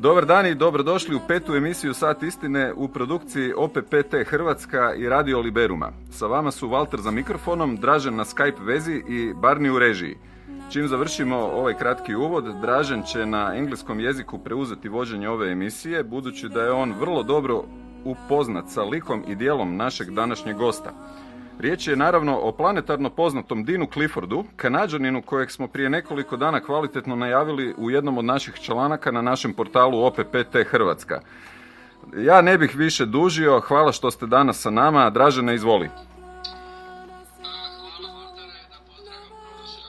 Dobar dan i dobrodošli u 5. emisiju Sat istine u produkciji OPPT Hrvatska i Radio Liberuma. Sa vama su Valter za mikrofonom, Dražen na Skype vezi i Barni u režiji. Čim završimo ovaj kratki uvod, Dražen će na engleskom jeziku preuzeti vođenje ove emisije, budući da je on vrlo dobro upoznat sa likom i dijelom našeg današnjeg gosta. Riječ je naravno o planetarno poznatom Deanu Cliffordu, Kanađaninu kojeg smo prije nekoliko dana kvalitetno najavili u jednom od naših članaka na našem portalu OPPT Hrvatska. Ja ne bih više dužio, hvala što ste danas sa nama. Dražene, izvoli.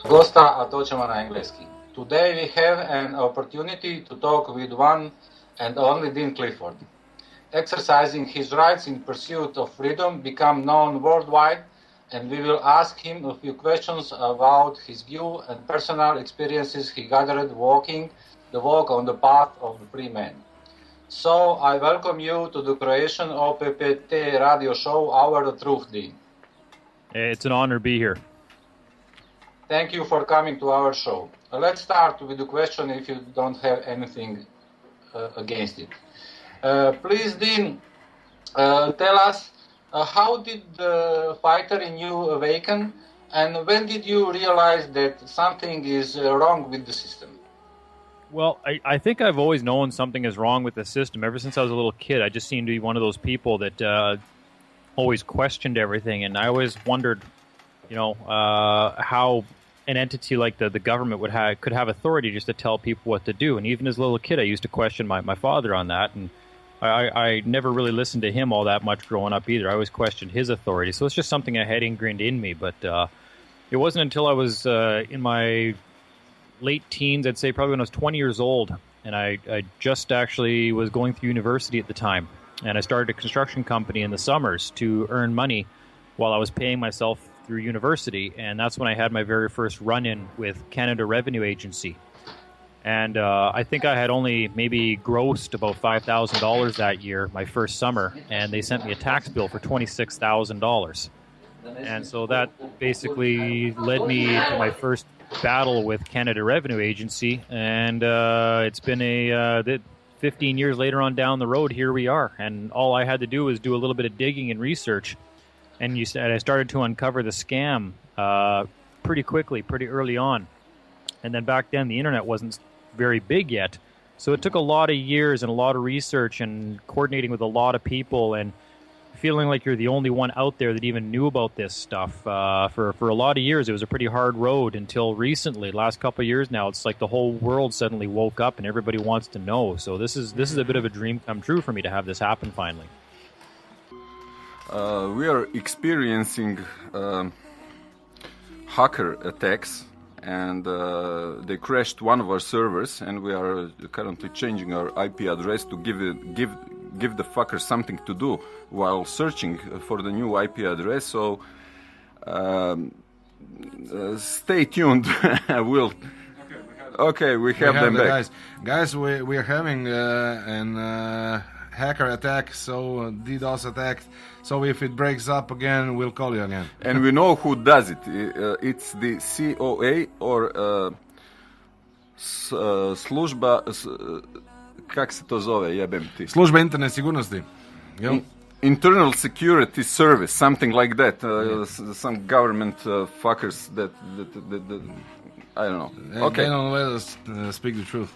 Gosta, a to ćemo na engleski. Today we have an opportunity to talk with one and only Dean Clifford. Exercising his rights in pursuit of freedom become known worldwide, and we will ask him a few questions about his view and personal experiences he gathered walking the walk on the path of the free man. So I welcome you to the Croatian OPPT radio show, Hour of Truth, Dean. It's an honor to be here. Thank you for coming to our show. Let's start with the question if you don't have anything against it. Please, Dean, tell us how did the fighter in you awaken, and when did you realize that something is wrong with the system? Well, I think I've always known something is wrong with the system. Ever since I was a little kid, I just seemed to be one of those people that always questioned everything, and I always wondered, how an entity like the government could have authority just to tell people what to do. And even as a little kid, I used to question my father on that, and I never really listened to him all that much growing up either. I always questioned his authority. So it's just something I had ingrained in me. But it wasn't until I was in my late teens, I'd say probably when I was 20 years old, and I just actually was going through university at the time. And I started a construction company in the summers to earn money while I was paying myself through university. And that's when I had my very first run-in with Canada Revenue Agency. And I think I had only maybe grossed about $5,000 that year, my first summer, and they sent me a tax bill for $26,000. And so that basically led me to my first battle with Canada Revenue Agency, and it's been 15 years later on down the road, here we are. And all I had to do was do a little bit of digging and research, and I started to uncover the scam pretty quickly, pretty early on. And then back then, the internet wasn't very big yet. So it took a lot of years and a lot of research and coordinating with a lot of people and feeling like you're the only one out there that even knew about this stuff. For a lot of years, it was a pretty hard road until recently. Last couple of years now, it's like the whole world suddenly woke up and everybody wants to know. So this is a bit of a dream come true for me to have this happen finally. We are experiencing hacker attacks, and they crashed one of our servers, and we are currently changing our IP address to give the fucker something to do while searching for the new IP address. So stay tuned. We have them back. Guys, we are having an hacker attack, so DDoS attack. So if it breaks up again, we'll call you again. And we know who does it. It's the COA or služba, kak se to zove, jebem ti? Služba interne sigurnosti. Internal Security Service, something like that. Some government fuckers that I don't know. They don't let us speak the truth.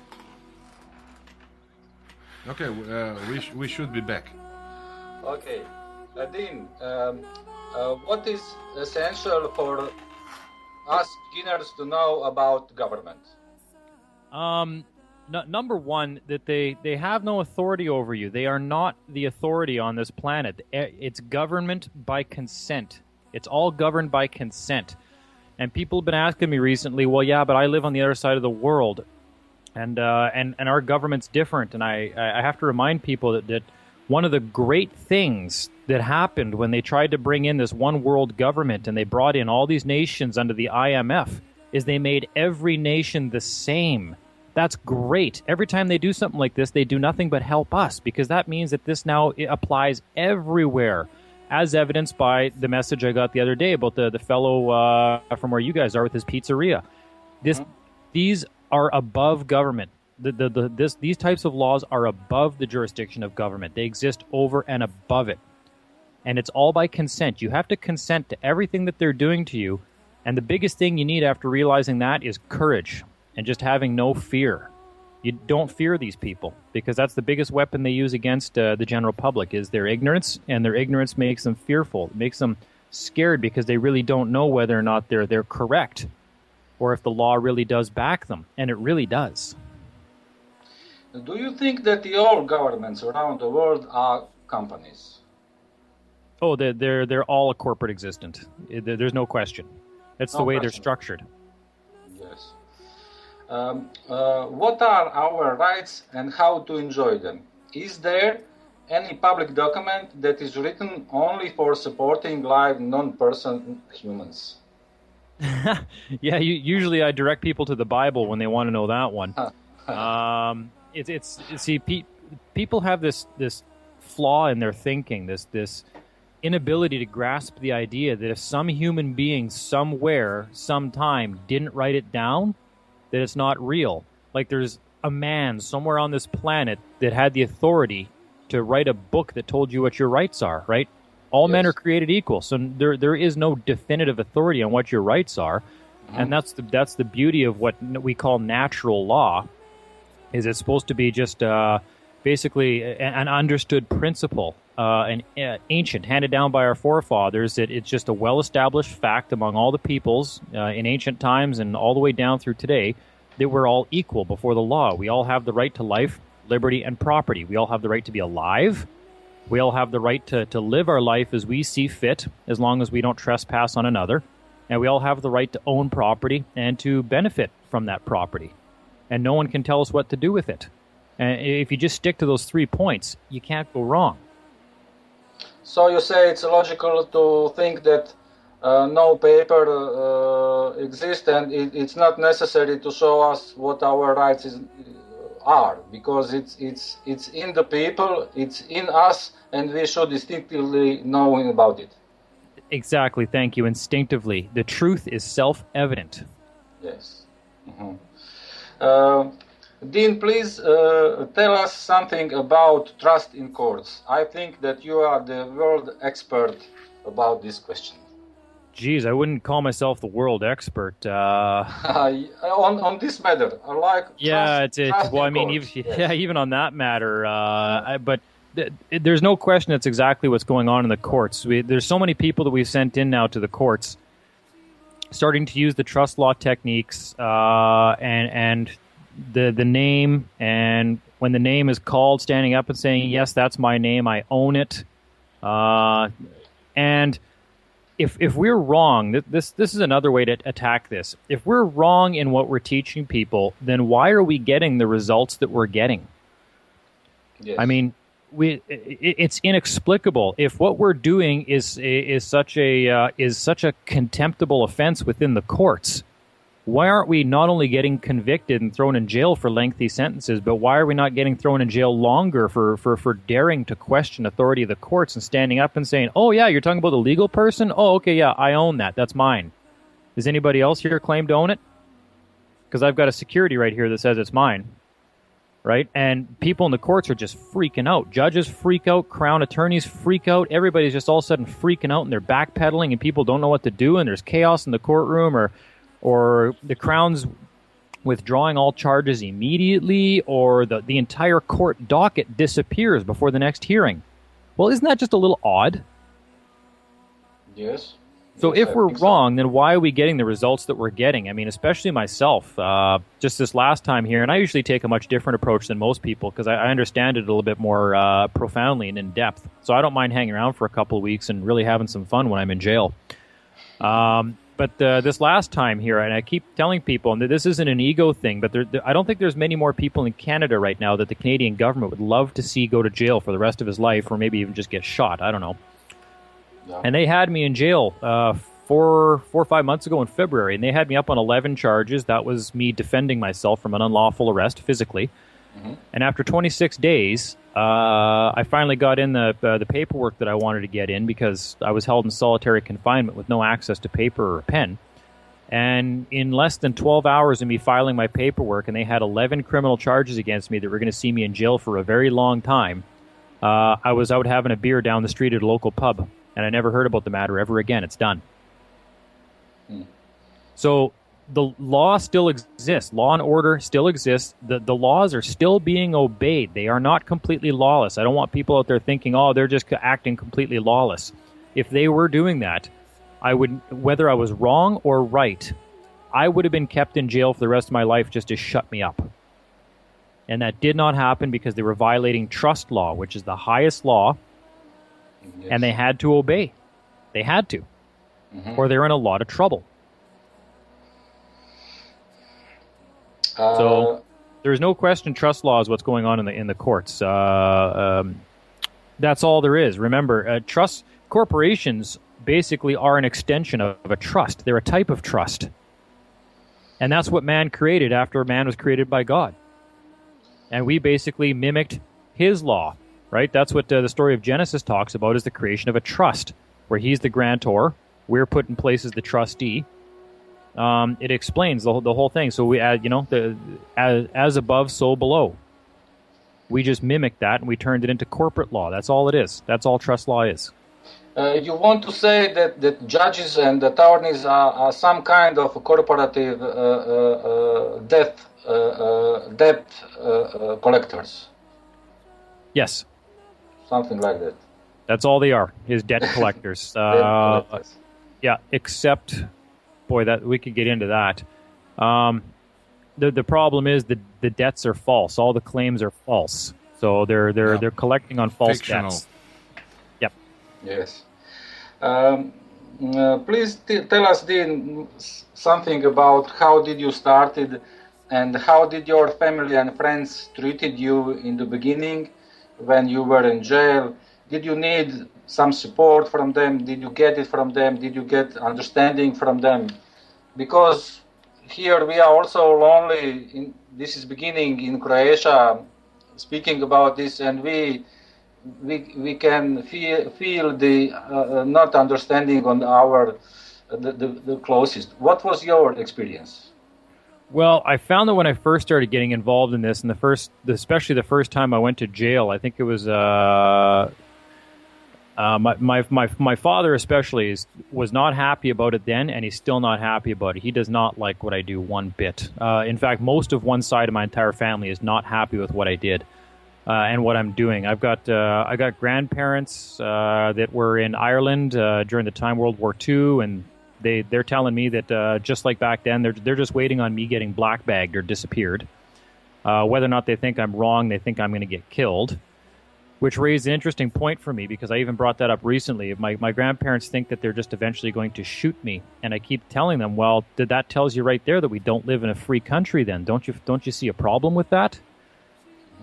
Okay, we should be back. Okay. Dean, what is essential for us beginners to know about government? Number one, that they have no authority over you. They are not the authority on this planet. It's government by consent. It's all governed by consent. And people have been asking me recently, well, yeah, but I live on the other side of the world, and our government's different. And I have to remind people that one of the great things that happened when they tried to bring in this one world government and they brought in all these nations under the IMF is they made every nation the same. That's great. Every time they do something like this, they do nothing but help us, because that means that this now applies everywhere, as evidenced by the message I got the other day about the fellow from where you guys are with his pizzeria. These are above government. These types of laws are above the jurisdiction of government. They exist over and above it. And it's all by consent. You have to consent to everything that they're doing to you. And the biggest thing you need after realizing that is courage and just having no fear. You don't fear these people, because that's the biggest weapon they use against the general public is their ignorance, and their ignorance makes them fearful. It makes them scared because they really don't know whether or not they're correct or if the law really does back them, and it really does. Do you think that all governments around the world are companies? Oh, they're all a corporate existent. There's no question. That's the way they're structured. Yes. What are our rights and how to enjoy them? Is there any public document that is written only for supporting live non-person humans? Yeah, usually I direct people to the Bible when they want to know that one. People have this flaw in their thinking, this inability to grasp the idea that if some human being somewhere, sometime didn't write it down, that it's not real. Like there's a man somewhere on this planet that had the authority to write a book that told you what your rights are, right? All men are created equal, so there is no definitive authority on what your rights are, and that's the beauty of what we call natural law. Is it's supposed to be just basically an understood principle, an ancient, handed down by our forefathers, that it's just a well-established fact among all the peoples in ancient times and all the way down through today that we're all equal before the law. We all have the right to life, liberty, and property. We all have the right to be alive. We all have the right to live our life as we see fit, as long as we don't trespass on another. And we all have the right to own property and to benefit from that property. And no one can tell us what to do with it. And if you just stick to those 3 points, you can't go wrong. So you say it's logical to think that no paper exists, and it's not necessary to show us what our rights are, because it's in the people, it's in us, and we should instinctively know about it. Exactly, thank you. Instinctively. The truth is self-evident. Yes. Dean, please tell us something about trust in courts. I think that you are the world expert about this question. Geez, I wouldn't call myself the world expert. On this matter, even on that matter. But there's no question that's exactly what's going on in the courts. There's so many people that we've sent in now to the courts, starting to use the trust law techniques and the name, and when the name is called, standing up and saying, yes, that's my name, I own it. And if we're wrong, this is another way to attack this. If we're wrong in what we're teaching people, then why are we getting the results that we're getting? Yes. I mean, it's inexplicable. If what we're doing is such a contemptible offense within the courts, why aren't we not only getting convicted and thrown in jail for lengthy sentences, but why are we not getting thrown in jail longer for daring to question authority of the courts and standing up and saying, oh yeah, you're talking about the legal person? Oh, okay, yeah, I own that. That's mine. Does anybody else here claim to own it? Because I've got a security right here that says it's mine. Right? And people in the courts are just freaking out. Judges freak out. Crown attorneys freak out. Everybody's just all of a sudden freaking out, and they're backpedaling, and people don't know what to do, and there's chaos in the courtroom, or the Crown's withdrawing all charges immediately, or the entire court docket disappears before the next hearing. Well, isn't that just a little odd? Yes. So if we're wrong, then why are we getting the results that we're getting? I mean, especially myself, just this last time here, and I usually take a much different approach than most people because I understand it a little bit more profoundly and in depth. So I don't mind hanging around for a couple of weeks and really having some fun when I'm in jail. But this last time here, and I keep telling people, and this isn't an ego thing, but I don't think there's many more people in Canada right now that the Canadian government would love to see go to jail for the rest of his life, or maybe even just get shot. I don't know. Yeah. And they had me in jail 4 or 5 months ago in February, and they had me up on 11 charges. That was me defending myself from an unlawful arrest physically. Mm-hmm. And after 26 days, I finally got in the paperwork that I wanted to get in because I was held in solitary confinement with no access to paper or a pen. And in less than 12 hours of me filing my paperwork, and they had 11 criminal charges against me that were going to see me in jail for a very long time, I was out having a beer down the street at a local pub, and I never heard about the matter ever again. It's done. So the law still exists. Law and order still exists. The laws are still being obeyed. They are not completely lawless. I don't want people out there thinking, oh, they're just acting completely lawless. If they were doing that, I would, whether I was wrong or right, I would have been kept in jail for the rest of my life just to shut me up. And that did not happen because they were violating trust law, which is the highest law, and they had to obey. They had to, or they're in a lot of trouble. So there's no question trust law is what's going on in the courts. That's all there is. Remember, trust corporations basically are an extension of a trust. They're a type of trust. And that's what man created after man was created by God. And we basically mimicked his law, right? That's what the story of Genesis talks about, is the creation of a trust, where he's the grantor, we're put in place as the trustee. It explains the whole thing. So we add, as above, so below. We just mimicked that and we turned it into corporate law. That's all it is. That's all trust law is. You want to say that judges and attorneys are some kind of corporative debt collectors? Yes. Something like that. That's all they are, is debt collectors. Yeah, except, boy, that we could get into that. The problem is the debts are false. All the claims are false. So they're collecting on false debts. Yep. Yes. Please tell us, Dean, something about how did you started and how did your family and friends treated you in the beginning when you were in jail? Did you need some support from them? Did you get it from them? Did you get understanding from them? Because here we are also lonely. This is beginning in Croatia, speaking about this, and we can feel the not understanding on the closest. What was your experience? Well, I found that when I first started getting involved in this, and especially the first time I went to jail, I think it was my father especially was not happy about it then, and he's still not happy about it. He does not like what I do one bit. In fact, most of one side of my entire family is not happy with what I did. And what I'm doing. I got grandparents that were in Ireland during the time World War II, and they're telling me that just like back then, they're just waiting on me getting black bagged or disappeared. Whether or not they think I'm wrong, they think I'm going to get killed, which raised an interesting point for me because I even brought that up recently. My grandparents think that they're just eventually going to shoot me, and I keep telling them, well, that tells you right there that we don't live in a free country. Then don't you see a problem with that?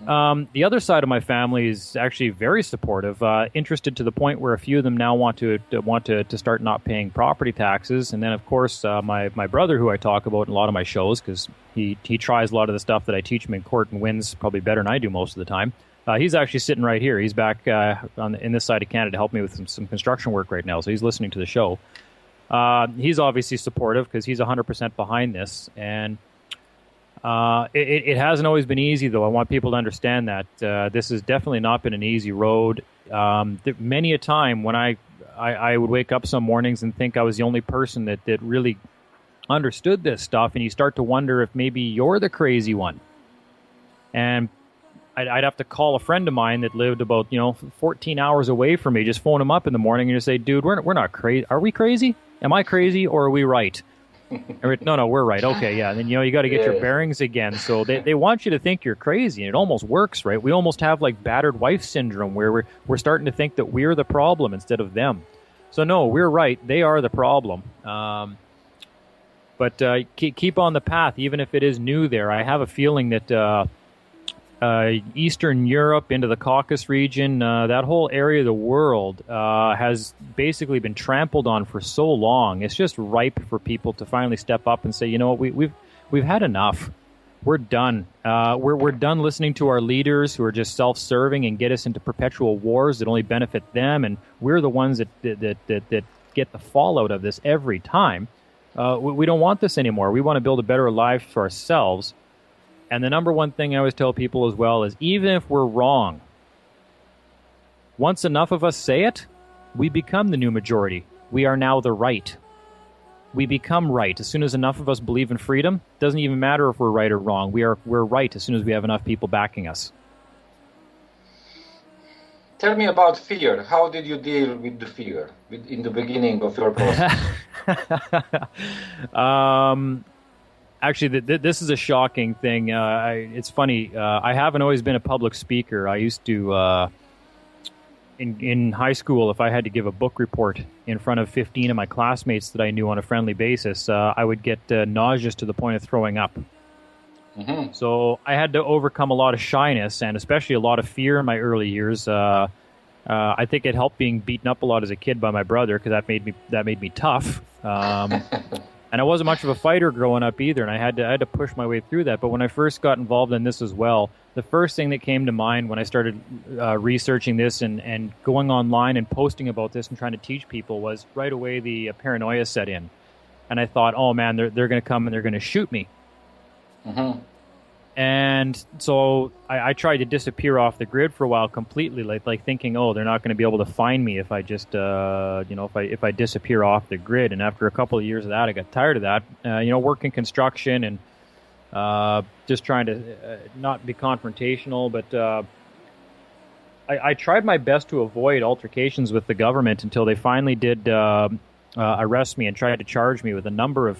The other side of my family is actually very supportive, interested to the point where a few of them now want to start not paying property taxes. And then, of course, my brother, who I talk about in a lot of my shows, because he tries a lot of the stuff that I teach him in court and wins probably better than I do most of the time. He's actually sitting right here. He's back in this side of Canada to help me with some construction work right now, so he's listening to the show. He's obviously supportive because he's 100% behind this, and it hasn't always been easy, though. I want people to understand that this has definitely not been an easy road. Many a time when I would wake up some mornings and think I was the only person that really understood this stuff, and you start to wonder if maybe you're the crazy one. And I'd have to call a friend of mine that lived about 14 hours away from me, just phone him up in the morning and just say, dude, we're not crazy. Are we crazy? Am I crazy, or are we right? No, we're right. Okay, yeah. And then you got to get your bearings again. So they want you to think you're crazy, and it almost works, right? We almost have like battered wife syndrome, where we're starting to think that we're the problem instead of them. So no, we're right. They are the problem. But keep on the path, even if it is new there. I have a feeling that Eastern Europe into the Caucasus region, that whole area of the world has basically been trampled on for so long. It's just ripe for people to finally step up and say, you know what, we've had enough. We're done. We're done listening to our leaders who are just self-serving and get us into perpetual wars that only benefit them, and we're the ones that get the fallout of this every time. We don't want this anymore. We want to build a better life for ourselves. And the number one thing I always tell people as well is, even if we're wrong, once enough of us say it, we become the new majority. We are now the right. We become right. As soon as enough of us believe in freedom, it doesn't even matter if we're right or wrong. We're right as soon as we have enough people backing us. Tell me about fear. How did you deal with the fear in the beginning of your process? Actually, this is a shocking thing. It's funny. I haven't always been a public speaker. I used to, in high school, if I had to give a book report in front of 15 of my classmates that I knew on a friendly basis, I would get nauseous to the point of throwing up. Mm-hmm. So I had to overcome a lot of shyness and especially a lot of fear in my early years. I think it helped being beaten up a lot as a kid by my brother, because that made me tough. And I wasn't much of a fighter growing up either, and I had to push my way through that. But when I first got involved in this as well, the first thing that came to mind when I started researching this and going online and posting about this and trying to teach people was right away the paranoia set in. And I thought, oh man, they're going to come and they're going to shoot me. Mm-hmm. And so I tried to disappear off the grid for a while completely, like thinking, oh, they're not going to be able to find me if I just, if I disappear off the grid. And after a couple of years of that, I got tired of that. Working construction and just trying to not be confrontational, but I tried my best to avoid altercations with the government until they finally did arrest me and tried to charge me with a number of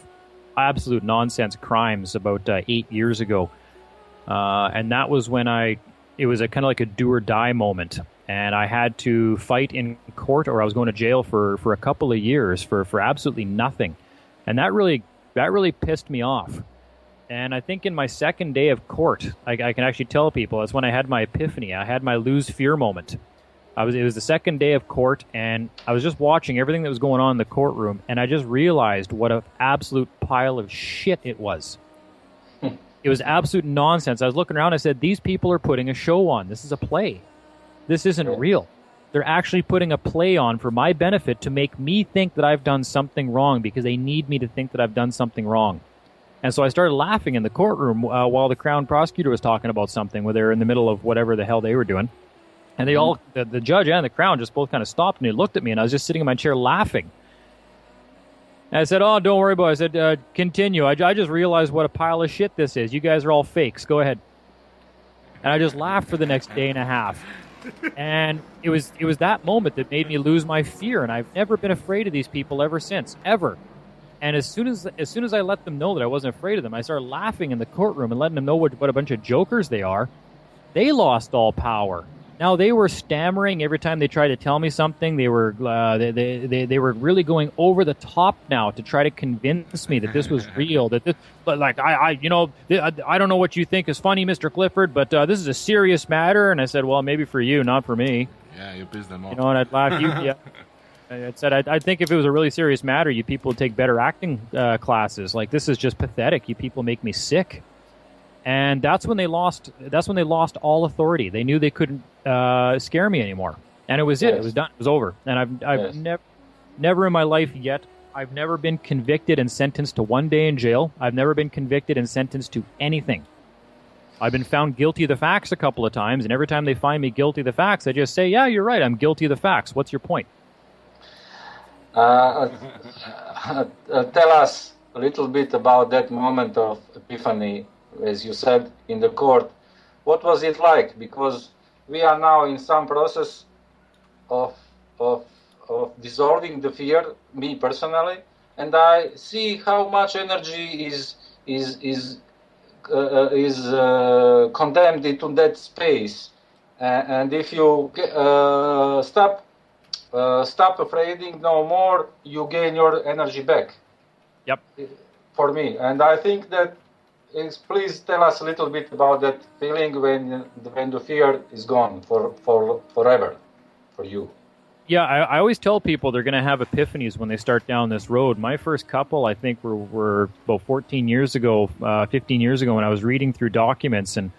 absolute nonsense crimes about 8 years ago. And that was when it was a kind of like a do or die moment. And I had to fight in court, or I was going to jail for a couple of years for absolutely nothing. And that really pissed me off. And I think in my second day of court, I can actually tell people, that's when I had my epiphany. I had my lose fear moment. It was the second day of court, and I was just watching everything that was going on in the courtroom, and I just realized what an absolute pile of shit it was. It was absolute nonsense. I was looking around, I said, these people are putting a show on. This is a play. This isn't real. They're actually putting a play on for my benefit to make me think that I've done something wrong, because they need me to think that I've done something wrong. And so I started laughing in the courtroom while the Crown prosecutor was talking about something, where they were in the middle of whatever the hell they were doing. And they all, the judge and the Crown just both kind of stopped and they looked at me, and I was just sitting in my chair laughing. And I said, oh, don't worry about it. I said, continue. I just realized what a pile of shit this is. You guys are all fakes. Go ahead. And I just laughed for the next day and a half. And it was that moment that made me lose my fear. And I've never been afraid of these people ever since, ever. And as soon as I let them know that I wasn't afraid of them, I started laughing in the courtroom and letting them know what a bunch of jokers they are. They lost all power. Now, they were stammering every time they tried to tell me something. They were they were really going over the top now to try to convince me that this was real. That this, like I don't know what you think is funny, Mr. Clifford, but this is a serious matter. And I said, well, maybe for you, not for me. Yeah, you pissed them off. And I'd laugh. I said, I think if it was a really serious matter, you people would take better acting classes. Like, this is just pathetic. You people make me sick. And that's when they lost all authority. They knew they couldn't scare me anymore. And it was it. It was done. It was over. And I've never in my life yet, I've never been convicted and sentenced to 1 day in jail. I've never been convicted and sentenced to anything. I've been found guilty of the facts a couple of times, and every time they find me guilty of the facts, I just say, yeah, you're right, I'm guilty of the facts. What's your point? Tell us a little bit about that moment of epiphany, as you said, in the court. What was it like? Because we are now in some process of dissolving the fear, me personally, and I see how much energy is condemned into that space. And if you stop afraiding no more, you gain your energy back. Yep. For me, and I think that. Please tell us a little bit about that feeling when the fear is gone for forever for you. Yeah, I always tell people they're going to have epiphanies when they start down this road. My first couple, I think, were about 15 years ago when I was reading through documents, and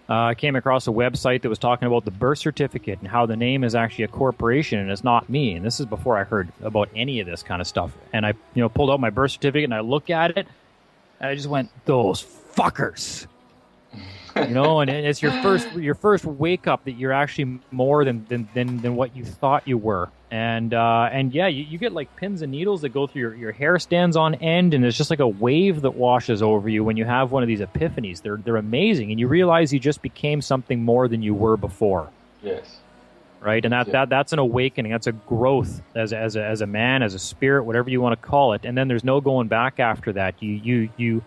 I came across a website that was talking about the birth certificate and how the name is actually a corporation and it's not me. And this is before I heard about any of this kind of stuff. And I, pulled out my birth certificate and I looked at it and I just went, those fuckers. And it's your first wake up that you're actually more than what you thought you were. And yeah, you get like pins and needles that go through your hair stands on end, and it's just like a wave that washes over you when you have one of these epiphanies. They're amazing, and you realize you just became something more than you were before. Yes. Right, and that's an awakening. That's a growth as a man, as a spirit, whatever you want to call it. And then there's no going back after that. You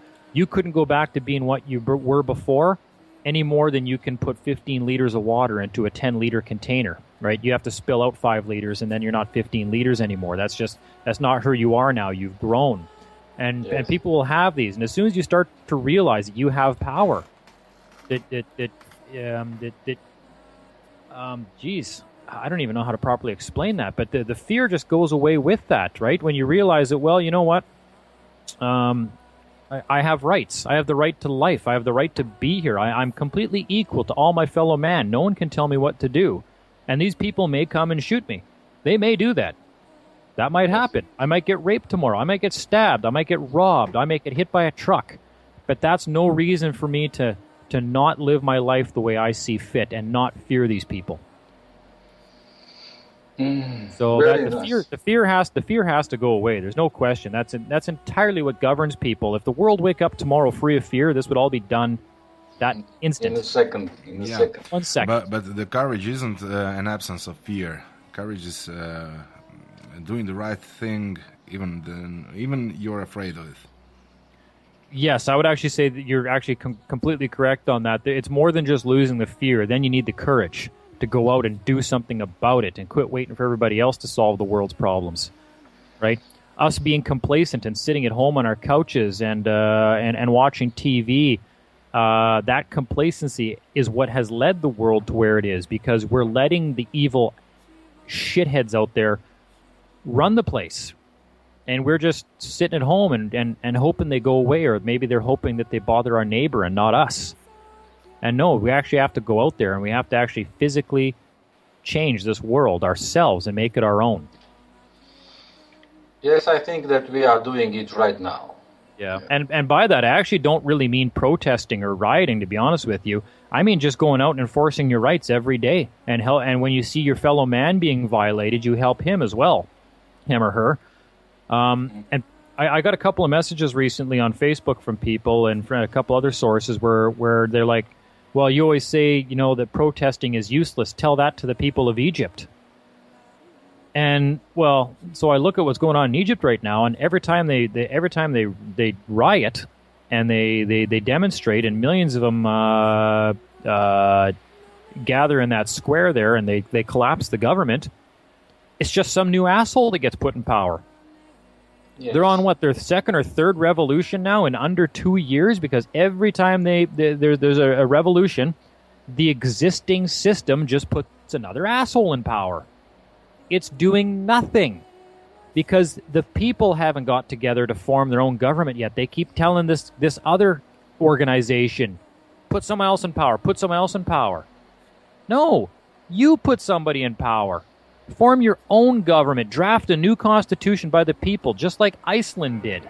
couldn't go back to being what you were before any more than you can put 15 liters of water into a 10-liter container, right? You have to spill out 5 liters, and then you're not 15 liters anymore. That's not who you are now. You've grown. And people will have these. And as soon as you start to realize that you have power, geez, I don't even know how to properly explain that, but the fear just goes away with that, right? When you realize that, well, you know what? I have rights. I have the right to life. I have the right to be here. I'm completely equal to all my fellow man. No one can tell me what to do. And these people may come and shoot me. They may do that. That might happen. I might get raped tomorrow. I might get stabbed. I might get robbed. I might get hit by a truck. But that's no reason for me to not live my life the way I see fit and not fear these people. So the fear has to go away. There's no question. That's entirely what governs people. If the world wake up tomorrow free of fear, this would all be done that instant. In a second. 1 second. But the courage isn't an absence of fear. Courage is doing the right thing, even you're afraid of it. Yes, I would actually say that you're actually completely correct on that. It's more than just losing the fear. Then you need the courage to go out and do something about it and quit waiting for everybody else to solve the world's problems, right? Us being complacent and sitting at home on our couches and watching TV, that complacency is what has led the world to where it is, because we're letting the evil shitheads out there run the place. And we're just sitting at home and hoping they go away, or maybe they're hoping that they bother our neighbor and not us. And no, we actually have to go out there and we have to actually physically change this world ourselves and make it our own. Yes, I think that we are doing it right now. Yeah. And by that, I actually don't really mean protesting or rioting, to be honest with you. I mean just going out and enforcing your rights every day. And when you see your fellow man being violated, you help him as well, him or her. And I got a couple of messages recently on Facebook from people and from a couple other sources where they're like, well, you always say, that protesting is useless. Tell that to the people of Egypt. And, well, so I look at what's going on in Egypt right now, and every time they riot and they demonstrate, and millions of them gather in that square there, and they collapse the government, it's just some new asshole that gets put in power. Yes. They're on their second or third revolution now in under 2 years, because every time there's a revolution, the existing system just puts another asshole in power. It's doing nothing because the people haven't got together to form their own government yet. They keep telling this other organization, put someone else in power, put someone else in power. No, you put somebody in power. Form your own government. Draft a new constitution by the people, just like Iceland did.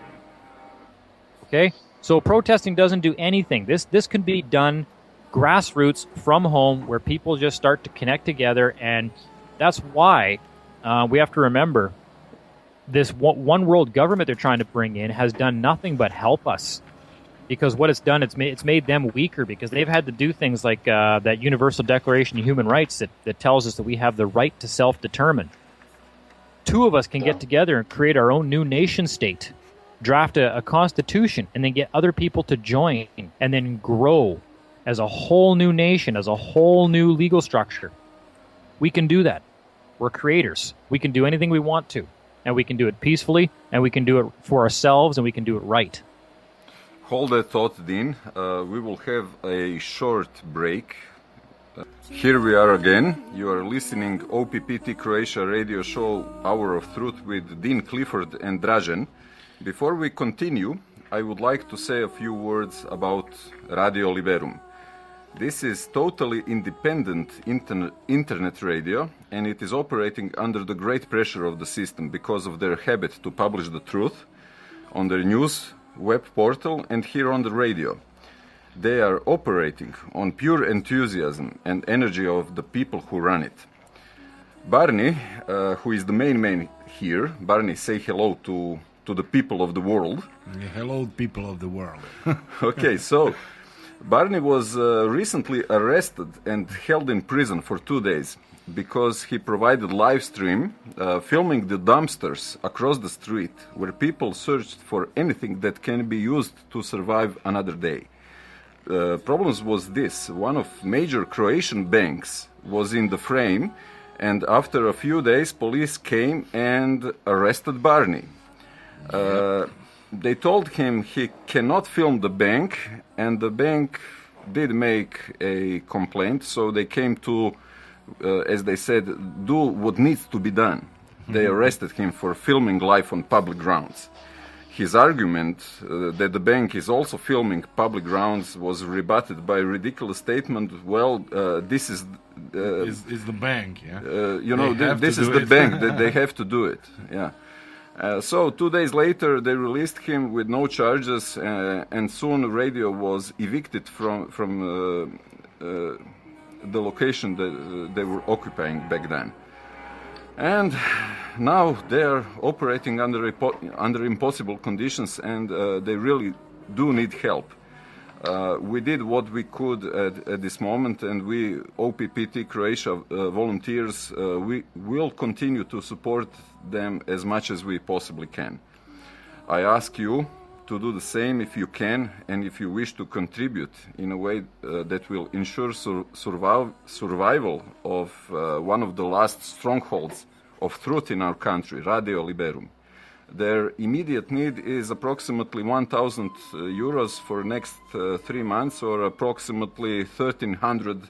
Okay? So protesting doesn't do anything. This can be done grassroots from home, where people just start to connect together, and that's why we have to remember this one world government they're trying to bring in has done nothing but help us. Because what it's done, it's made them weaker, because they've had to do things like that Universal Declaration of Human Rights that tells us that we have the right to self-determine. Two of us can get together and create our own new nation state, draft a constitution, and then get other people to join, and then grow as a whole new nation, as a whole new legal structure. We can do that. We're creators. We can do anything we want to, and we can do it peacefully, and we can do it for ourselves, and we can do it right. Hold that thought, Dean. We will have a short break. Here we are again. You are listening OPPT Croatia radio show Hour of Truth with Dean Clifford and DRAZEN. Before we continue, I would like to say a few words about Radio Liberum. This is totally independent internet radio, and it is operating under the great pressure of the system because of their habit to publish the truth on their news web portal and here on the radio. They are operating on pure enthusiasm and energy of the people who run it. Barney, who is the main man here, Barney, say hello to the people of the world. Hello, people of the world. Okay, so Barney was recently arrested and held in prison for 2 days because he provided live stream filming the dumpsters across the street where people searched for anything that can be used to survive another day. Problems was this: one of major Croatian banks was in the frame, and after a few days police came and arrested Barney. They told him he cannot film the bank, and the bank did make a complaint, so they came to, as they said, do what needs to be done. They arrested him for filming live on public grounds. His argument that the bank is also filming public grounds was rebutted by a ridiculous statement. Well, this is the bank, yeah. This is the bank that they have to do it. Yeah. So 2 days later, they released him with no charges, and soon radio was evicted from the location that they were occupying back then. And now they are operating under impossible conditions, and they really do need help. We did what we could at this moment, and we, OPPT Croatia volunteers, we will continue to support them as much as we possibly can. I ask you to do the same if you can, and if you wish to contribute in a way that will ensure survival of one of the last strongholds of truth in our country, Radio Liberum. Their immediate need is approximately 1,000 euros for next 3 months, or approximately $1,300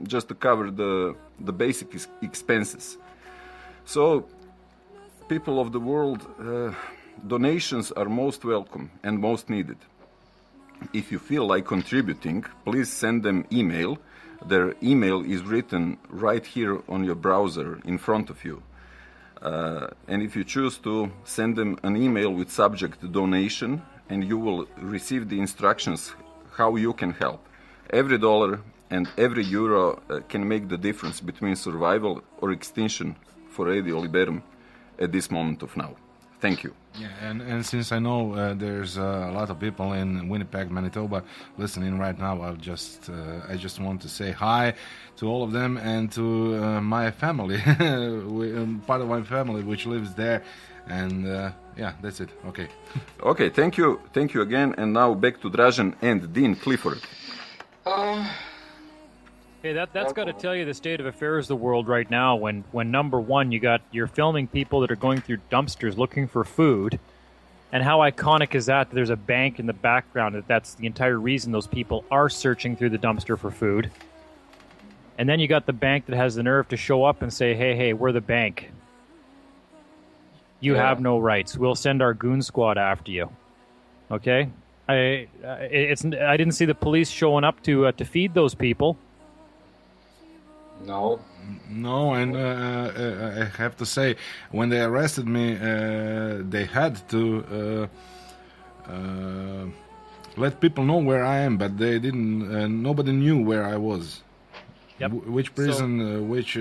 just to cover the basic expenses. So, people of the world, donations are most welcome and most needed. If you feel like contributing, please send them email. Their email is written right here on your browser in front of you. And if you choose to send them an email with subject donation, and you will receive the instructions how you can help. Every dollar and every euro can make the difference between survival or extinction for Radio Liberum at this moment of now. Thank you. Yeah, and since I know there's a lot of people in Winnipeg, Manitoba, listening right now, I just want to say hi to all of them and to my family, part of my family which lives there, and yeah, that's it. Okay. Okay, thank you again, and now back to Dražen and Dean Clifford. Hey, that's got to tell you the state of affairs of the world right now. When number one, you're filming people that are going through dumpsters looking for food, and how iconic is that? There's a bank in the background. That's the entire reason those people are searching through the dumpster for food. And then you got the bank that has the nerve to show up and say, "Hey, we're the bank. You have no rights. We'll send our goon squad after you." Okay, I didn't see the police showing up to feed those people. No, and I have to say, when they arrested me, they had to let people know where I am, but they didn't. Nobody knew where I was. Yep. Which prison, which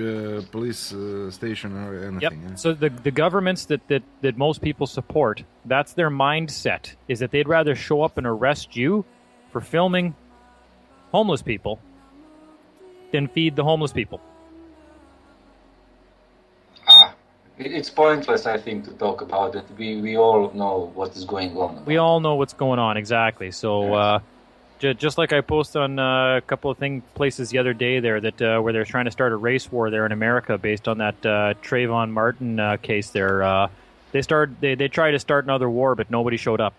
police station, or anything. Yep. Yeah? So the governments that most people support, that's their mindset, is that they'd rather show up and arrest you for filming homeless people than feed the homeless people. It's pointless, I think, to talk about it. We all know what is going on. We all know what's going on, exactly. So just like I posted on a couple of places the other day there, that where they're trying to start a race war there in America based on that Trayvon Martin case there. They tried to start another war, but nobody showed up.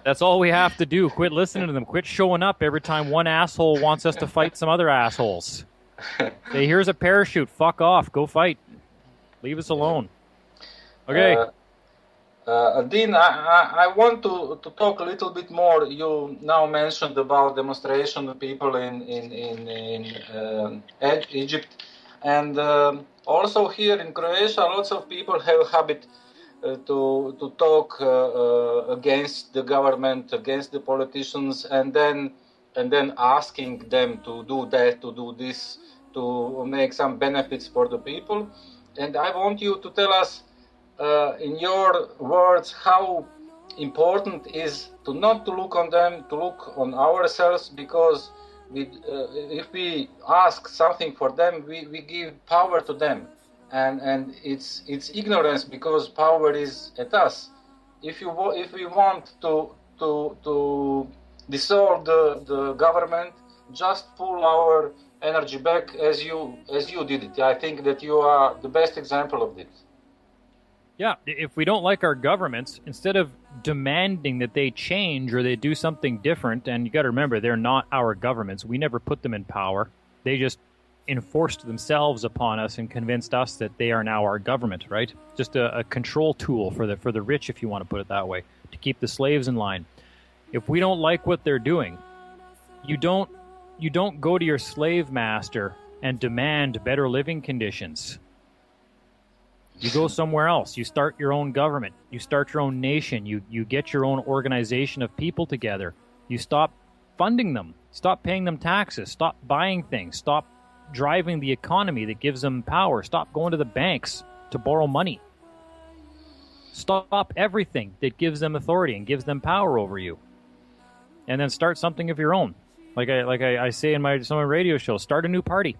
That's all we have to do. Quit listening to them. Quit showing up every time one asshole wants us to fight some other assholes. Hey, here's a parachute. Fuck off. Go fight. Leave us alone. Okay. Dean, I want to talk a little bit more. You now mentioned about demonstration of people in Egypt, and also here in Croatia, lots of people have a habit to talk against the government, against the politicians, and then asking them to do that, to do this, to make some benefits for the people. And I want you to tell us, in your words, how important is to not to look on them, to look on ourselves, because if we ask something for them, we give power to them, and it's ignorance, because power is at us. If we want to dissolve the government, just pull our energy back as you did it. I think that you are the best example of this. Yeah, if we don't like our governments, instead of demanding that they change or they do something different, and you got to remember, they're not our governments. We never put them in power. They just enforced themselves upon us and convinced us that they are now our government, right? Just a control tool for the rich, if you want to put it that way, to keep the slaves in line. If we don't like what they're doing, you don't go to your slave master and demand better living conditions. You go somewhere else. You start your own government. You start your own nation. You get your own organization of people together. You stop funding them. Stop paying them taxes. Stop buying things. Stop driving the economy that gives them power. Stop going to the banks to borrow money. Stop everything that gives them authority and gives them power over you. And then start something of your own. Like I say in some of my radio shows, start a new party.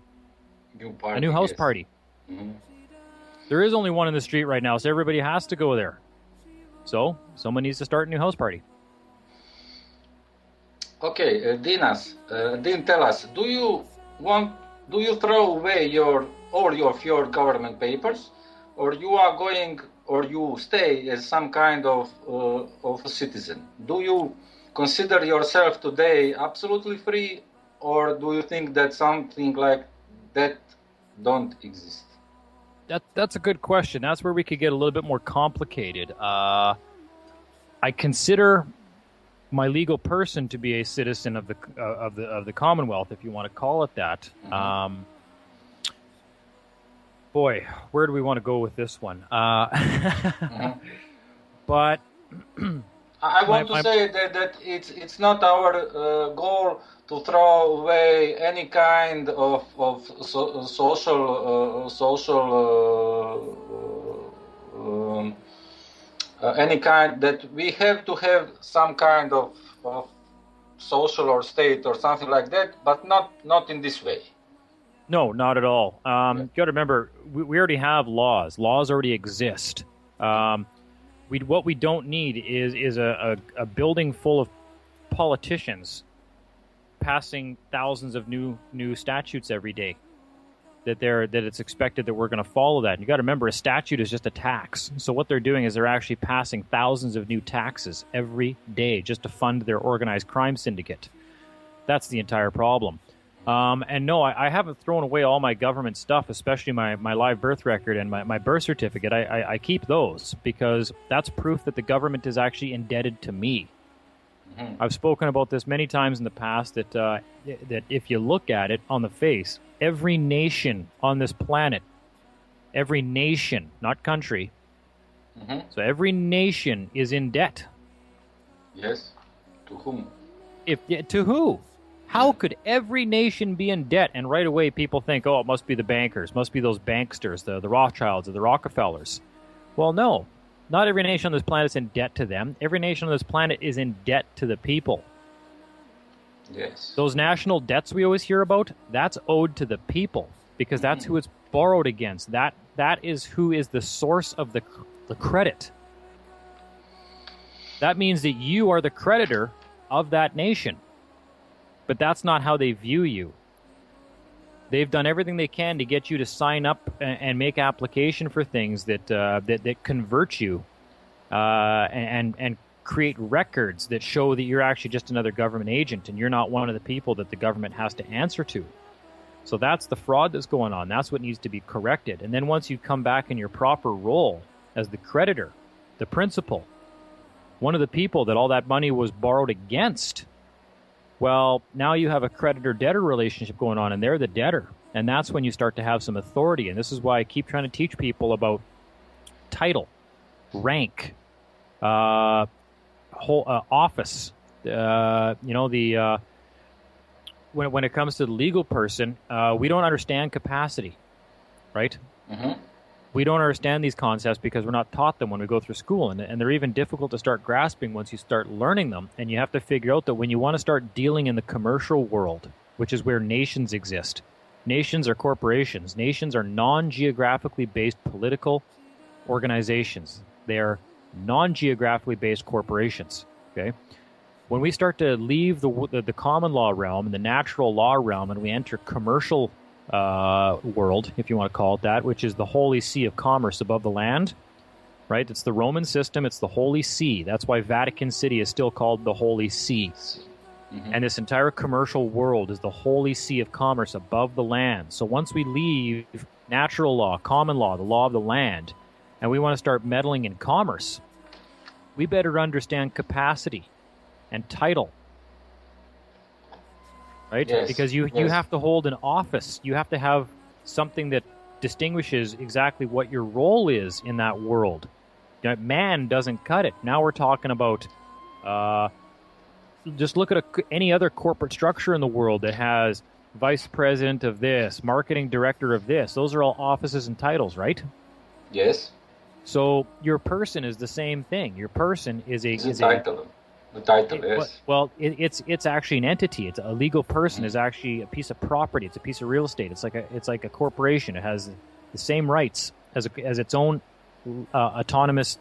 A new house party. Mm-hmm. There is only one in the street right now, so everybody has to go there. So someone needs to start a new house party. Okay, Dean, tell us, do you throw away all your government papers, or you stay as some kind of a citizen? Do you consider yourself today absolutely free, or do you think that something like that don't exist? That's a good question. That's where we could get a little bit more complicated. I consider my legal person to be a citizen of the Commonwealth, if you want to call it that. Mm-hmm. Boy, where do we want to go with this one? Mm-hmm. But I want to say that it's not our goal to throw away any kind of any kind, that we have to have some kind of social or state or something like that, but not in this way. No, not at all. You got to remember, we already have laws. Laws already exist. What we don't need is a building full of politicians passing thousands of new statutes every day. That it's expected that we're going to follow that. And you got to remember, a statute is just a tax. So what they're doing is they're actually passing thousands of new taxes every day just to fund their organized crime syndicate. That's the entire problem. And no, I haven't thrown away all my government stuff, especially my live birth record and my birth certificate. I keep those because that's proof that the government is actually indebted to me. Mm-hmm. I've spoken about this many times in the past that if you look at it on the face, every nation on this planet, every nation, not country, mm-hmm. So every nation is in debt. Yes. To whom? To who? How could every nation be in debt? And right away people think, oh, it must be the bankers, must be those banksters, the Rothschilds or the Rockefellers. Well, no. Not every nation on this planet is in debt to them. Every nation on this planet is in debt to the people. Yes. Those national debts we always hear about, that's owed to the people because that's who it's borrowed against. That is who is the source of the credit. That means that you are the creditor of that nation. But that's not how they view you. They've done everything they can to get you to sign up and make application for things that convert you and create records that show that you're actually just another government agent and you're not one of the people that the government has to answer to. So that's the fraud that's going on. That's what needs to be corrected. And then once you come back in your proper role as the creditor, the principal, one of the people that all that money was borrowed against. Well, now you have a creditor-debtor relationship going on, and they're the debtor. And that's when you start to have some authority. And this is why I keep trying to teach people about title, rank, office. When it comes to the legal person, we don't understand capacity, right? Mm-hmm. We don't understand these concepts because we're not taught them when we go through school, and they're even difficult to start grasping once you start learning them. And you have to figure out that when you want to start dealing in the commercial world, which is where nations exist, nations are corporations. Nations are non-geographically based political organizations. They are non-geographically based corporations, okay? When we start to leave the common law realm and the natural law realm and we enter commercial world, if you want to call it that, which is the holy see of commerce above the land, right? It's the Roman system. It's the Holy See. That's why Vatican City is still called the Holy See. Mm-hmm. And this entire commercial world is the Holy See of commerce above the land. So once we leave natural law, common law, the law of the land, and we want to start meddling in commerce, we better understand capacity and title. Right? Yes, because you have to hold an office. You have to have something that distinguishes exactly what your role is in that world. You know, man doesn't cut it. Now we're talking about just look at any other corporate structure in the world that has vice president of this, marketing director of this. Those are all offices and titles, right? Yes. So your person is the same thing. Your person is a title. The title, yes. Well, it's actually an entity. It's a legal person is actually a piece of property. It's a piece of real estate. It's like a corporation. It has the same rights as its own autonomous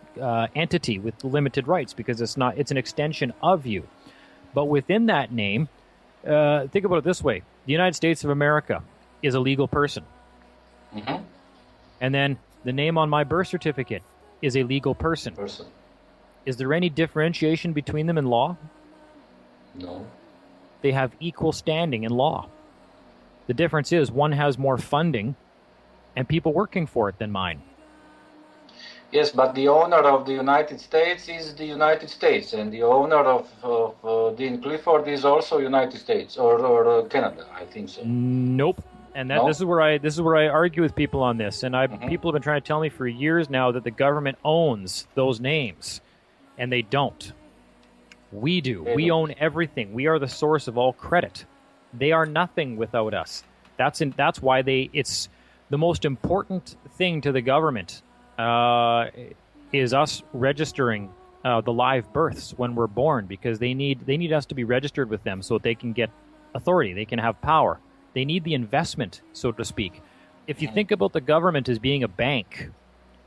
entity with limited rights because it's an extension of you. But within that name, think about it this way: the United States of America is a legal person, and then the name on my birth certificate is a legal person. Is there any differentiation between them in law? No. They have equal standing in law. The difference is one has more funding and people working for it than mine. Yes, but the owner of the United States is the United States, and the owner of Dean Clifford is also United States or Canada, I think so. Nope. And this is where I argue with people on this. And people have been trying to tell me for years now that the government owns those names. And they don't. We do. We own everything. We are the source of all credit. They are nothing without us. That's why it's the most important thing to the government is us registering the live births when we're born, because they need us to be registered with them so that they can get authority. They can have power. They need the investment, so to speak. If you think about the government as being a bank,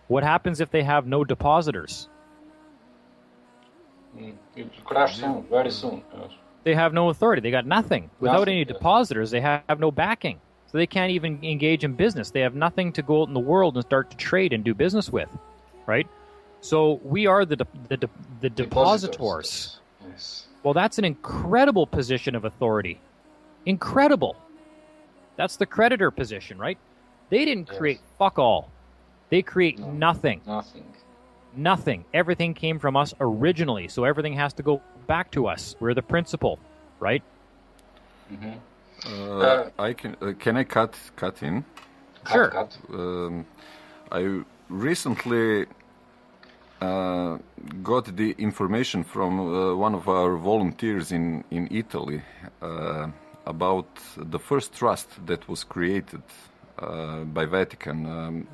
what happens if they have no depositors? It will crash soon, very soon. Yes. They have no authority. They got nothing. Without any depositors, they have no backing. So they can't even engage in business. They have nothing to go out in the world and start to trade and do business with, right? So we are the depositors. Yes. Well, that's an incredible position of authority. Incredible. That's the creditor position, right? They didn't create fuck all. They create nothing. Nothing. Everything came from us originally, so everything has to go back to us. We're the principal, right? Can I cut in? Sure. Cut. I recently got the information from one of our volunteers in Italy about the first trust that was created by Vatican.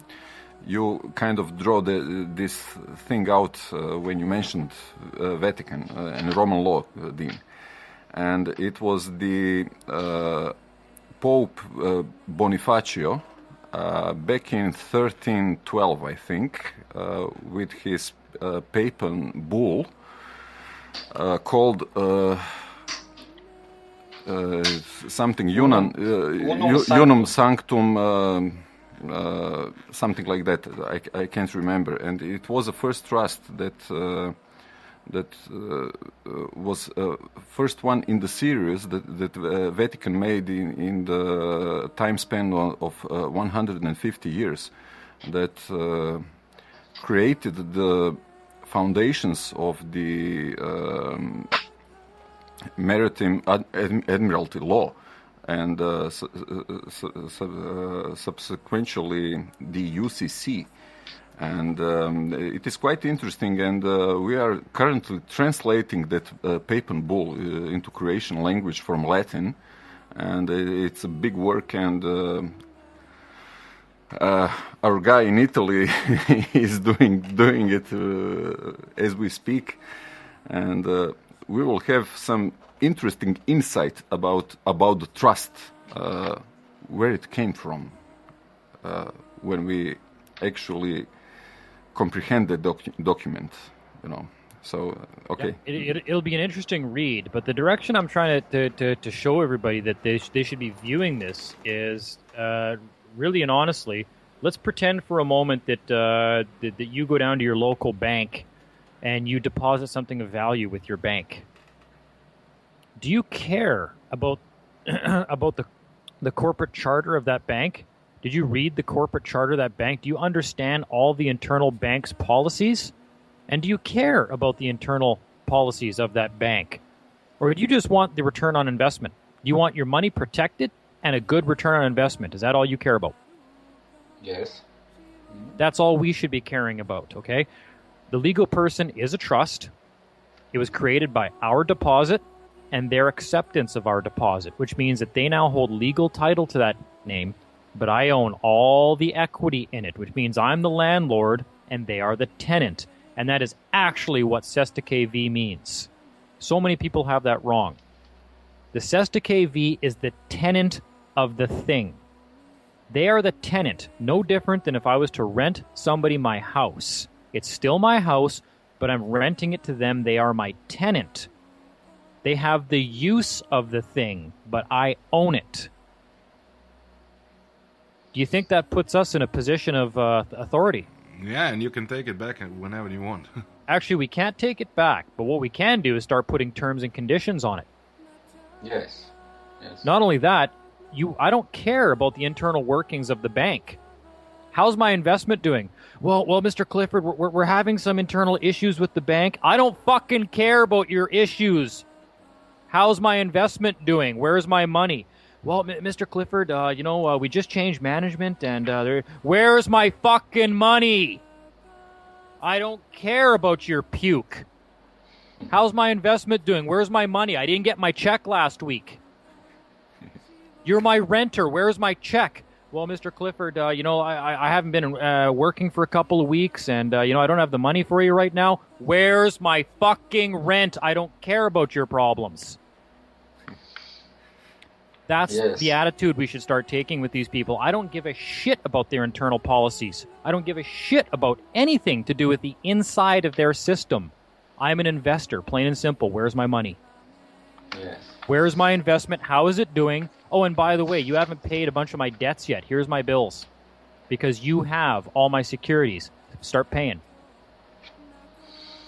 You kind of draw this thing out when you mentioned Vatican and Roman law, Dean. And it was the Pope Bonifacio back in 1312, I think, with his papal bull called something Unum Sanctum, something like that. I can't remember. And it was the first trust that was first one in the series that Vatican made in the time span of 150 years, that created the foundations of the maritime admiralty law, and subsequently the UCC. And it is quite interesting, and we are currently translating that papal bull into Croatian language from Latin, and it's a big work, and our guy in Italy is doing it as we speak, and we will have some interesting insight about the trust, where it came from, when we actually comprehend the document, So, okay. Yeah, it'll be an interesting read, but the direction I'm trying to show everybody that they should be viewing this is really and honestly, let's pretend for a moment that you go down to your local bank and you deposit something of value with your bank. Do you care about the corporate charter of that bank? Did you read the corporate charter of that bank? Do you understand all the internal bank's policies? And do you care about the internal policies of that bank? Or do you just want the return on investment? Do you want your money protected and a good return on investment? Is that all you care about? Yes. That's all we should be caring about, okay? The legal person is a trust. It was created by our deposit and their acceptance of our deposit, which means that they now hold legal title to that name, but I own all the equity in it, which means I'm the landlord and they are the tenant. And that is actually what Sesta KV means. So many people have that wrong. The Sesta KV is the tenant of the thing. They are the tenant, no different than if I was to rent somebody my house. It's still my house, but I'm renting it to them. They are my tenant. They have the use of the thing, but I own it. Do you think that puts us in a position of authority? Yeah, and you can take it back whenever you want. Actually, we can't take it back, but what we can do is start putting terms and conditions on it. Yes. Not only that, I don't care about the internal workings of the bank. How's my investment doing? Well, Mr. Clifford, we're having some internal issues with the bank. I don't fucking care about your issues. How's my investment doing? Where's my money? Well, Mr. Clifford, we just changed management, and where's my fucking money? I don't care about your puke. How's my investment doing? Where's my money? I didn't get my check last week. You're my renter. Where's my check? Well, Mr. Clifford, I haven't been working for a couple of weeks, and, I don't have the money for you right now. Where's my fucking rent? I don't care about your problems. That's the attitude we should start taking with these people. I don't give a shit about their internal policies. I don't give a shit about anything to do with the inside of their system. I'm an investor, plain and simple. Where's my money? Yes. Where's my investment? How is it doing? Oh, and by the way, you haven't paid a bunch of my debts yet. Here's my bills. Because you have all my securities. Start paying.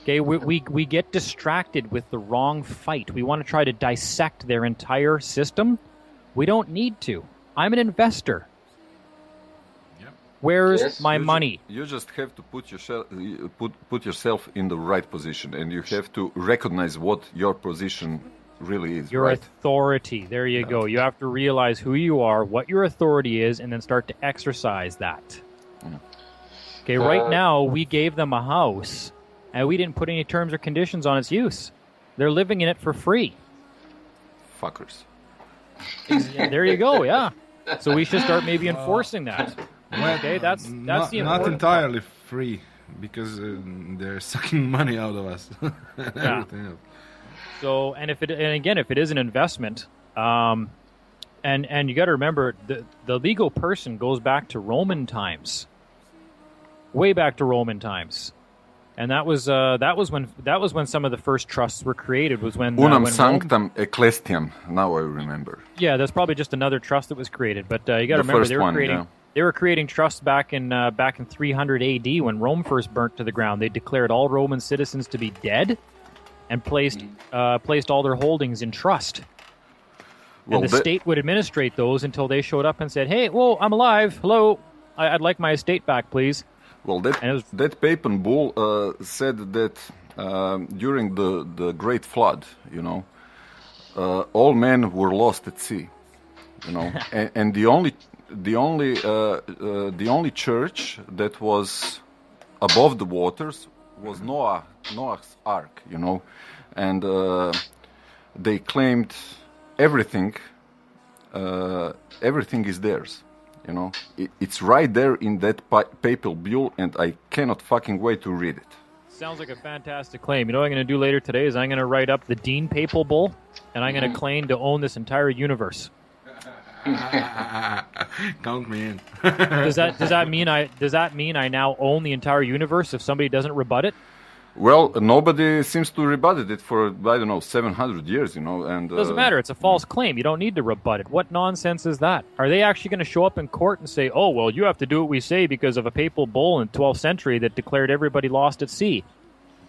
Okay, we get distracted with the wrong fight. We want to try to dissect their entire system. We don't need to. I'm an investor. Yep. Where's my money? You just have to put yourself in the right position, and you have to recognize what your position really is. Your authority. There you go. You have to realize who you are, what your authority is, and then start to exercise that. Yeah. Okay, right now, we gave them a house, and we didn't put any terms or conditions on its use. They're living in it for free. Fuckers. There you go, yeah. So we should start maybe enforcing that. Okay, that's the important not entirely free, because they're sucking money out of us. Everything else. So, and if it is an investment, and you got to remember the legal person goes back to Roman times, way back to Roman times, and that was when some of the first trusts were created. Was when Unam sanctam ecclesiam. Now I remember. Yeah, that's probably just another trust that was created, but you got to remember they were creating trusts back in 300 AD when Rome first burnt to the ground. They declared all Roman citizens to be dead. And placed all their holdings in trust. And the state would administrate those until they showed up and said, hey, whoa, I'm alive. Hello. I'd like my estate back, please. Well, And that papal bull said that during the Great Flood, all men were lost at sea, and the only church that was above the waters was Noah's Ark, and they claimed everything is theirs. It's right there in that papal bull, and I cannot fucking wait to read it. sounds like a fantastic claim. You know what I'm going to do later today is I'm going to write up the Dean Papal Bull, and I'm going to claim to own this entire universe. Count me in. Does that mean I now own the entire universe if somebody doesn't rebut it? Well, nobody seems to rebut it for, I don't know, 700 years, and... Doesn't matter. It's a false claim. You don't need to rebut it. What nonsense is that? Are they actually going to show up in court and say, oh, well, you have to do what we say because of a papal bull in the 12th century that declared everybody lost at sea?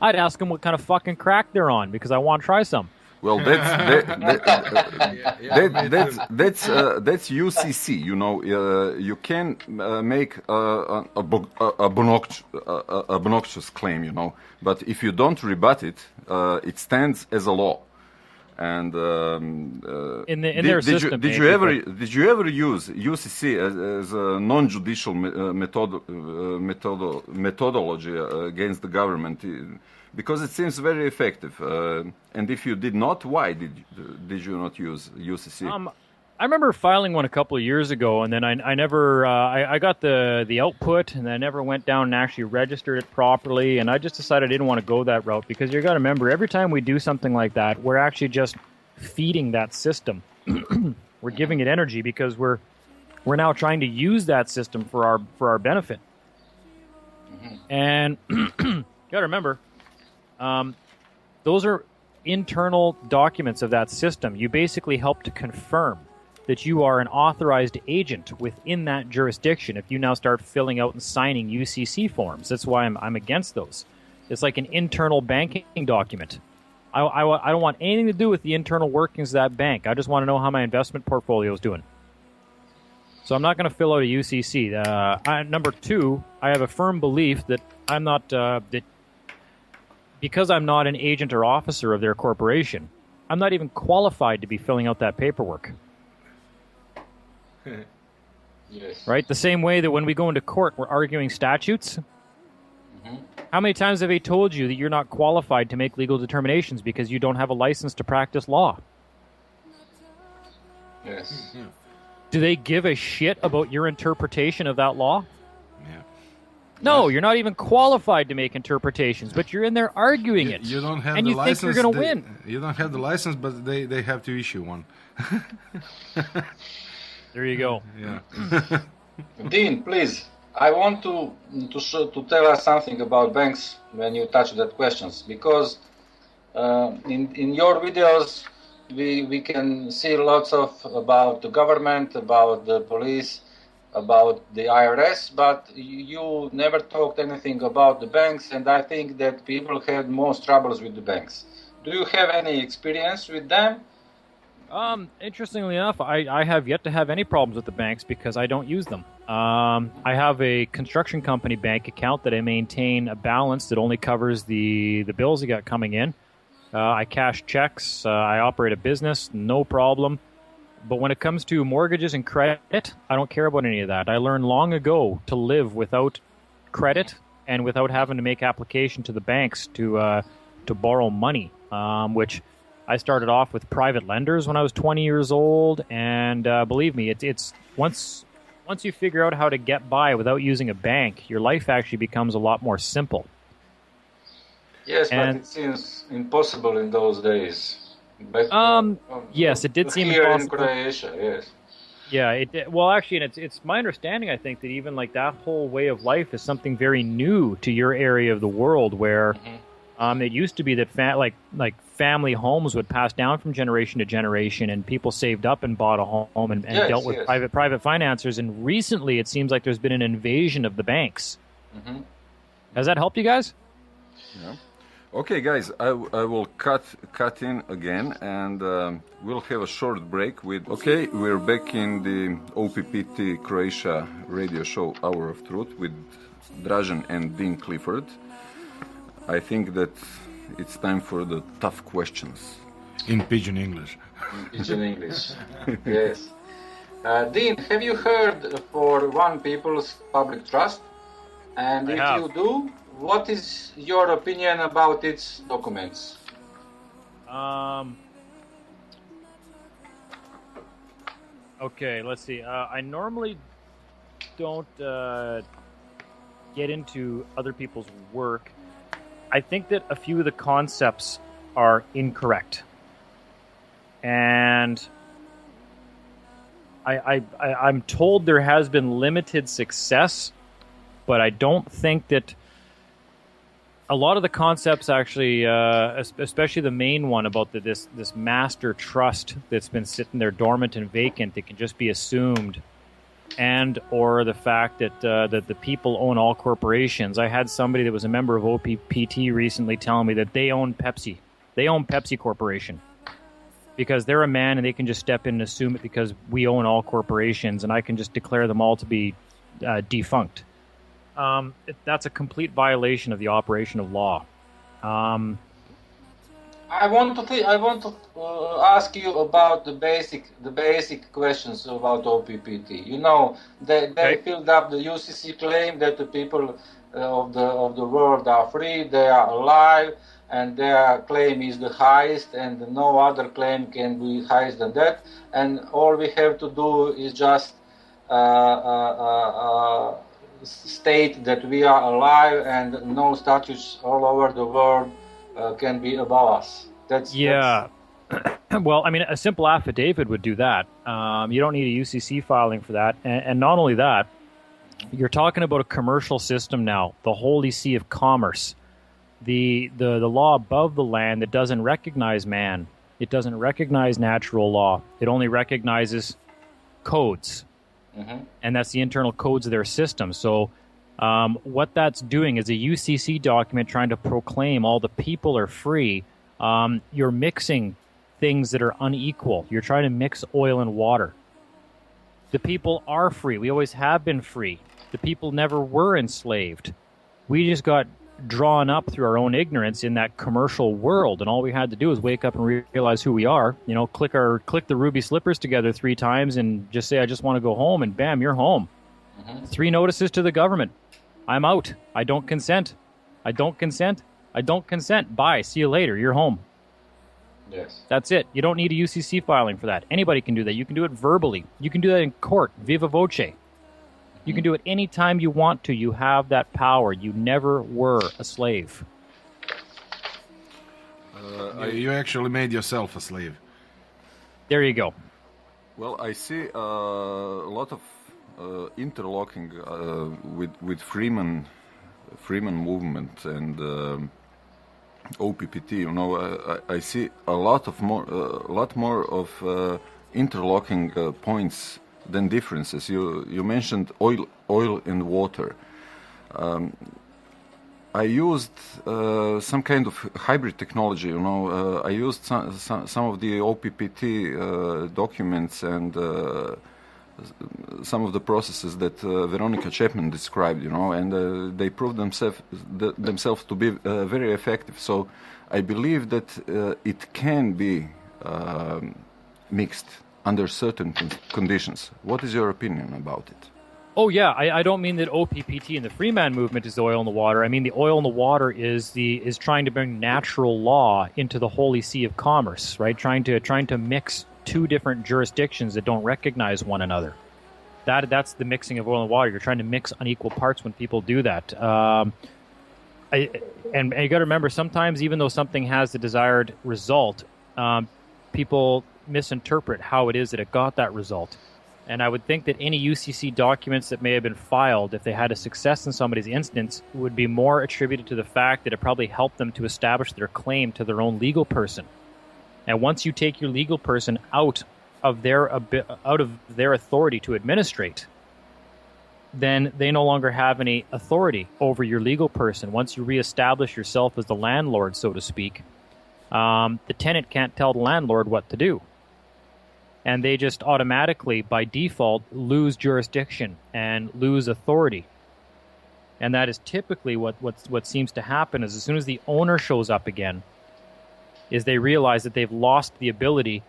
I'd ask them what kind of fucking crack they're on because I want to try some. Well, that's UCC. You can make a obnoxious claim, but if you don't rebut it, it stands as a law. And in their system, did you ever use UCC as a non-judicial methodology against the government? Because it seems very effective. And if you did not, why did you not use UCC? I remember filing one a couple of years ago, and then I never I got the output, and I never went down and actually registered it properly. And I just decided I didn't want to go that route because you got to remember, every time we do something like that, we're actually just feeding that system. We're giving it energy because we're now trying to use that system for our benefit. Mm-hmm. And you got to remember. Those are internal documents of that system. You basically help to confirm that you are an authorized agent within that jurisdiction if you now start filling out and signing UCC forms. That's why I'm against those. It's like an internal banking document. I don't want anything to do with the internal workings of that bank. I just want to know how my investment portfolio is doing. So I'm not going to fill out a UCC. Number two, I have a firm belief that I'm not... because I'm not an agent or officer of their corporation, I'm not even qualified to be filling out that paperwork. Yes. Right? The same way that when we go into court, we're arguing statutes. Mm-hmm. How many times have they told you that you're not qualified to make legal determinations because you don't have a license to practice law? Yes. Mm-hmm. Do they give a shit about your interpretation of that law? No, you're not even qualified to make interpretations, but you're in there arguing it. You don't have and the you license. think you're going to win. You don't have the license, but they have to issue one. There you go. Yeah. Dean, please. I want to tell us something about banks when you touch that questions, because in your videos we can see lots of about the government, about the police, about the IRS, but you never talked anything about the banks, and I think that people had most troubles with the banks. Do you have any experience with them? Interestingly enough, I have yet to have any problems with the banks because I don't use them. I have a construction company bank account that I maintain a balance that only covers the bills I got coming in. I cash checks. I operate a business, no problem. But when it comes to mortgages and credit, I don't care about any of that. I learned long ago to live without credit and without having to make application to the banks to borrow money, which I started off with private lenders when I was 20 years old. And believe me, it's once you figure out how to get by without using a bank, your life actually becomes a lot more simple. Yes, but it seems impossible in those days. But, yes, it did seem here impossible. In Croatia, yes. Yeah, well, actually, and it's my understanding, I think, that even like that whole way of life is something very new to your area of the world, where it used to be that family homes would pass down from generation to generation, and people saved up and bought a home and dealt with private financiers. And recently, it seems like there's been an invasion of the banks. Mm-hmm. Has that helped you guys? Yeah. Okay, guys, I will cut in again, and we'll have a short break with. Okay, we're back in the OPPT Croatia radio show Hour of Truth with Dražen and Dean Clifford. I think that it's time for the tough questions. In pidgin English. In pidgin English. Yes. Dean, have you heard for One People's Public Trust? And if you do, what is your opinion about its documents? Okay, let's see. I normally don't get into other people's work. I think that a few of the concepts are incorrect. And I'm told there has been limited success, but I don't think that a lot of the concepts actually, especially the main one about this master trust that's been sitting there dormant and vacant, that can just be assumed, and or the fact that that the people own all corporations. I had somebody that was a member of OPPT recently telling me that they own Pepsi. They own Pepsi Corporation because they're a man and they can just step in and assume it because we own all corporations and I can just declare them all to be defunct. That's a complete violation of the operation of law. I want to ask you about the basic questions about OPPT. You know, they filled up the UCC claim that the people of the world are free, they are alive, and their claim is the highest, and no other claim can be higher than that. And all we have to do is just state that we are alive, and no statutes all over the world can be above us. That's Well, I mean, a simple affidavit would do that. You don't need a UCC filing for that. And not only that, you're talking about a commercial system now, the holy see of commerce, the law above the land that doesn't recognize man. It doesn't recognize natural law. It only recognizes codes. Mm-hmm. And that's the internal codes of their system. So what that's doing is a UCC document trying to proclaim all the people are free. You're mixing things that are unequal. You're trying to mix oil and water. The people are free. We always have been free. The people never were enslaved. We just got drawn up through our own ignorance in that commercial world, and all we had to do is wake up and realize who we are. You know, click the ruby slippers together 3 times and just say, I just want to go home, and bam, you're home. Mm-hmm. 3 notices to the government. I'm out. I don't consent. I don't consent. I don't consent. Bye. See you later. You're home. Yes. That's it. You don't need a UCC filing for that. Anybody can do that. You can do it verbally. You can do that in court, viva voce. You can do it any time you want to. You have that power. You never were a slave. You actually made yourself a slave. There you go. Well, I see a lot of interlocking with Freeman movement and OPPT. You know, I see a lot more of interlocking points than differences. You mentioned oil and water. I used some kind of hybrid technology. You know, I used some of the OPPT documents and some of the processes that Veronica Chapman described. You know, and they proved themselves to be very effective. So I believe that it can be mixed under certain conditions. What is your opinion about it? Oh, yeah. I don't mean that OPPT and the Freeman movement is the oil in the water. I mean the oil in the water is trying to bring natural law into the holy see of commerce, right? Trying to mix 2 different jurisdictions that don't recognize one another. That's the mixing of oil and water. You're trying to mix unequal parts when people do that. And you got to remember, sometimes even though something has the desired result, people misinterpret how it is that it got that result. And I would think that any UCC documents that may have been filed, if they had a success in somebody's instance, would be more attributed to the fact that it probably helped them to establish their claim to their own legal person. And once you take your legal person out of their authority to administrate, then they no longer have any authority over your legal person. Once you reestablish yourself as the landlord, so to speak, the tenant can't tell the landlord what to do. And they just automatically, by default, lose jurisdiction and lose authority. And that is typically what seems to happen is as soon as the owner shows up again, is they realize that they've lost the ability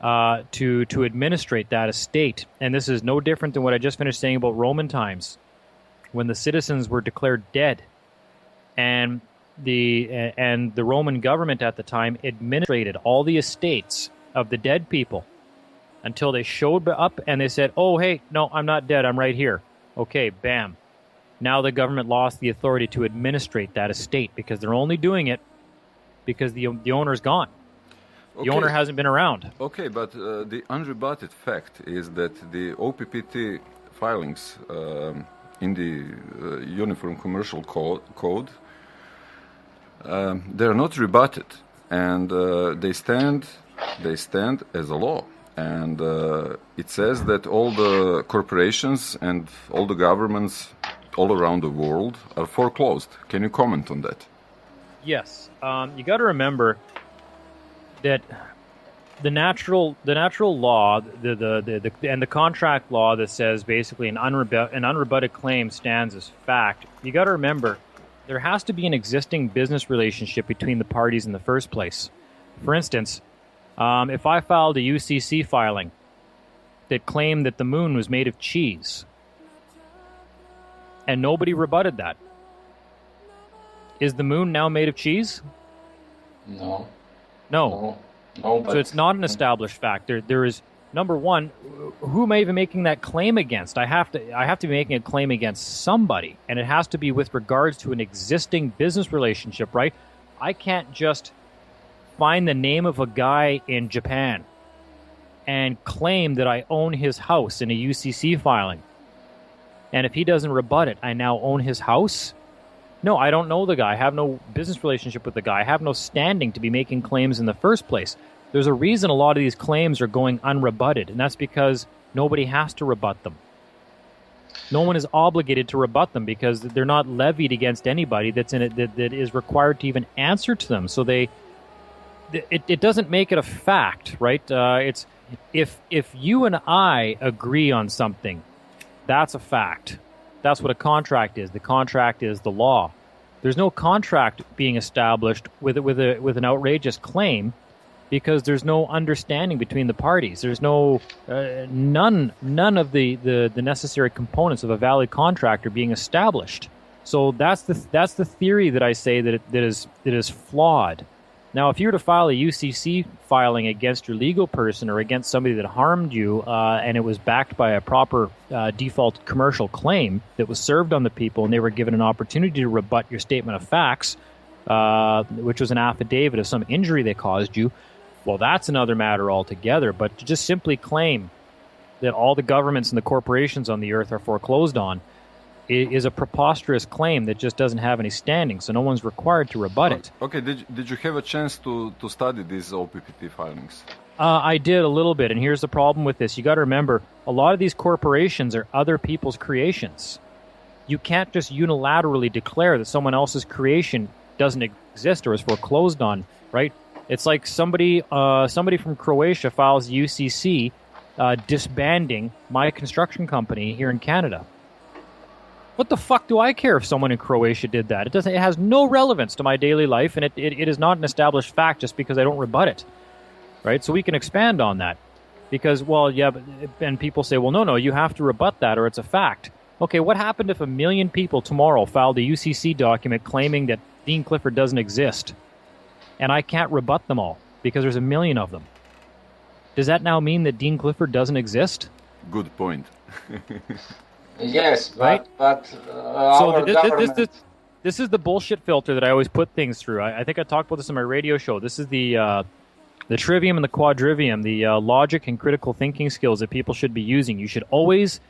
to administrate that estate. And this is no different than what I just finished saying about Roman times, when the citizens were declared dead, and the Roman government at the time administrated all the estates of the dead people until they showed up and they said, "Oh, hey, no, I'm not dead. I'm right here." Okay, bam. Now the government lost the authority to administrate that estate because they're only doing it because the owner's gone. The owner hasn't been around. Okay, but the unrebutted fact is that the OPPT filings in the Uniform Commercial Code, they're not rebutted, and they stand as a law. And it says that all the corporations and all the governments all around the world are foreclosed. Can you comment on that? Yes. You got to remember that the natural law, and the contract law that says basically an unrebutted claim stands as fact. You got to remember there has to be an existing business relationship between the parties in the first place. For instance, if I filed a UCC filing that claimed that the moon was made of cheese, and nobody rebutted that, is the moon now made of cheese? No. No. But So it's not an established fact. There is, number one, who am I even making that claim against? I have to be making a claim against somebody, and it has to be with regards to an existing business relationship, right? I can't just find the name of a guy in Japan and claim that I own his house in a UCC filing. And if he doesn't rebut it, I now own his house? No, I don't know the guy. I have no business relationship with the guy. I have no standing to be making claims in the first place. There's a reason a lot of these claims are going unrebutted, and that's because nobody has to rebut them. No one is obligated to rebut them because they're not levied against anybody that's in it that is required to even answer to them. So it doesn't make it a fact, right? It's if you and I agree on something, that's a fact. That's what a contract is. The contract is the law. There's no contract being established with an outrageous claim because there's no understanding between the parties. There's no none of the necessary components of a valid contract are being established. So that's the theory that I say that is flawed. Now, if you were to file a UCC filing against your legal person or against somebody that harmed you, and it was backed by a proper default commercial claim that was served on the people, and they were given an opportunity to rebut your statement of facts, which was an affidavit of some injury they caused you, well, that's another matter altogether. But to just simply claim that all the governments and the corporations on the earth are foreclosed on is a preposterous claim that just doesn't have any standing, so no one's required to rebut it. Okay, did you have a chance to study these OPPT filings? I did a little bit, and here's the problem with this. You got to remember, a lot of these corporations are other people's creations. You can't just unilaterally declare that someone else's creation doesn't exist or is foreclosed on, right? It's like somebody from Croatia files UCC disbanding my construction company here in Canada. What the fuck do I care if someone in Croatia did that? It has no relevance to my daily life, and it is not an established fact just because I don't rebut it, right? So we can expand on that because, well, yeah, and people say, well, no, you have to rebut that or it's a fact. Okay, what happened if 1 million people tomorrow filed a UCC document claiming that Dean Clifford doesn't exist, and I can't rebut them all because there's 1 million of them? Does that now mean that Dean Clifford doesn't exist? Good point. Yes, right? but so government... this is the bullshit filter that I always put things through. I think I talked about this on my radio show. This is the trivium and the quadrivium, the logic and critical thinking skills that people should be using. You should always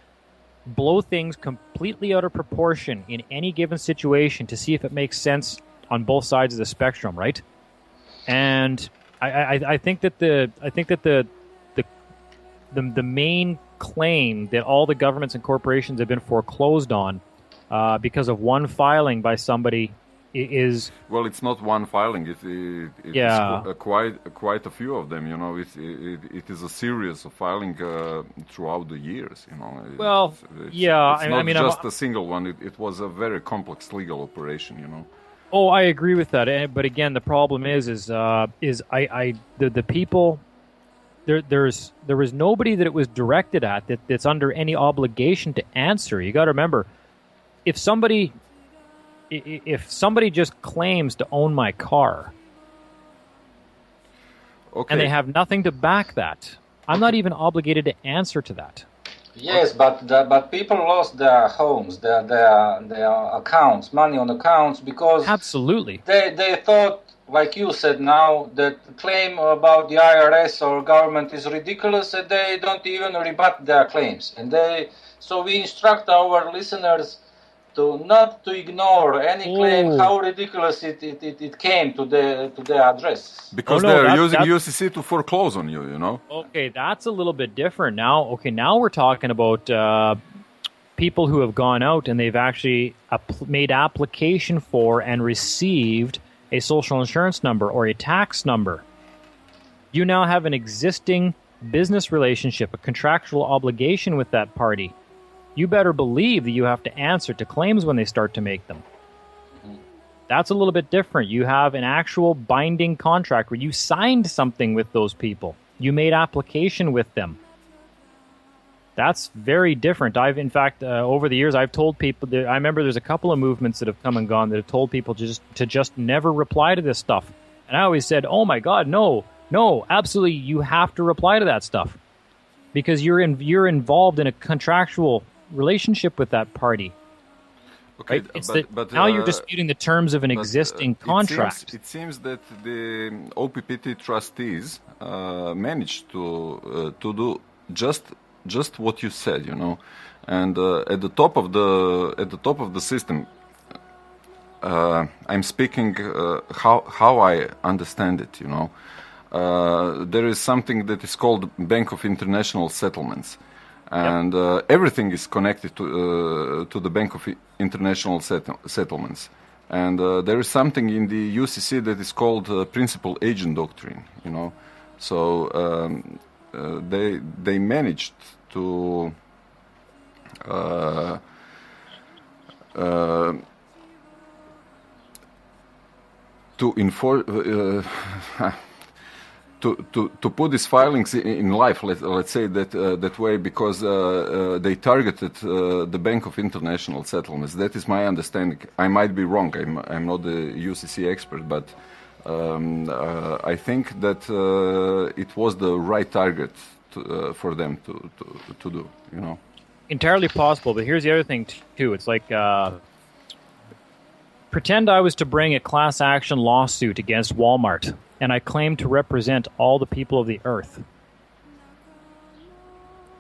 blow things completely out of proportion in any given situation to see if it makes sense on both sides of the spectrum, right? And I think that the main claim that all the governments and corporations have been foreclosed on because of one filing by somebody is... Well, it's not one filing. It Yeah. is quite a few of them. You know, it is a series of filing throughout the years. You know. Well, yeah, It's I not mean, just a single one. It was a very complex legal operation. You know. Oh, I agree with that. But again, the problem is the people. There was nobody that it was directed at that's under any obligation to answer. You got to remember, if somebody just claims to own my car, Okay. and they have nothing to back that, I'm not even obligated to answer to that. Yes, but people lost their homes, their accounts, money on accounts, because Absolutely. they thought, like you said now, that the claim about the IRS or government is ridiculous, and they don't even rebut their claims. So we instruct our listeners to not to ignore any claim, how ridiculous it came to their address. Because they're using UCC to foreclose on you. You know. Okay, that's a little bit different now. Okay, now we're talking about people who have gone out and they've actually made application for and received a social insurance number or a tax number. You now have an existing business relationship, a contractual obligation with that party. You better believe that you have to answer to claims when they start to make them. That's a little bit different. You have an actual binding contract where you signed something with those people. You made application with them. That's very different. In fact, over the years, I've told people, I remember there's a couple of movements that have come and gone that have told people to just never reply to this stuff. And I always said, oh my God, no, absolutely, you have to reply to that stuff. Because you're involved in a contractual relationship with that party. Okay, right? But now you're disputing the terms of an existing contract. It seems that the OPPT trustees managed to do just what you said, you know, and at the top of the system, I'm speaking how I understand it, you know. There is something that is called Bank of International Settlements, and everything is connected to the Bank of International Settlements. And there is something in the UCC that is called Principal Agent Doctrine, you know. So they managed to enforce. To put these filings in life, let's say that way, because they targeted the Bank of International Settlements. That is my understanding. I might be wrong. I'm not the UCC expert, but I think that it was the right target for them to do. You know, entirely possible. But here's the other thing too. It's like pretend I was to bring a class action lawsuit against Walmart, and I claim to represent all the people of the earth.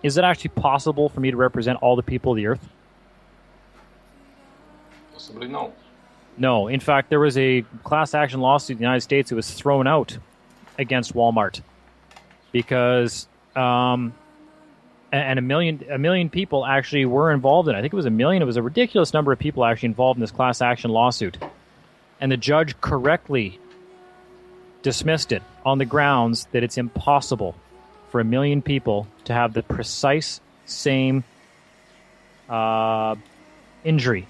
Is it actually possible for me to represent all the people of the earth? Possibly no. No. In fact, there was a class action lawsuit in the United States that was thrown out against Walmart because and a million people actually were involved in it. I think it was 1 million. It was a ridiculous number of people actually involved in this class action lawsuit. And the judge correctly dismissed it on the grounds that it's impossible for 1 million people to have the precise same injury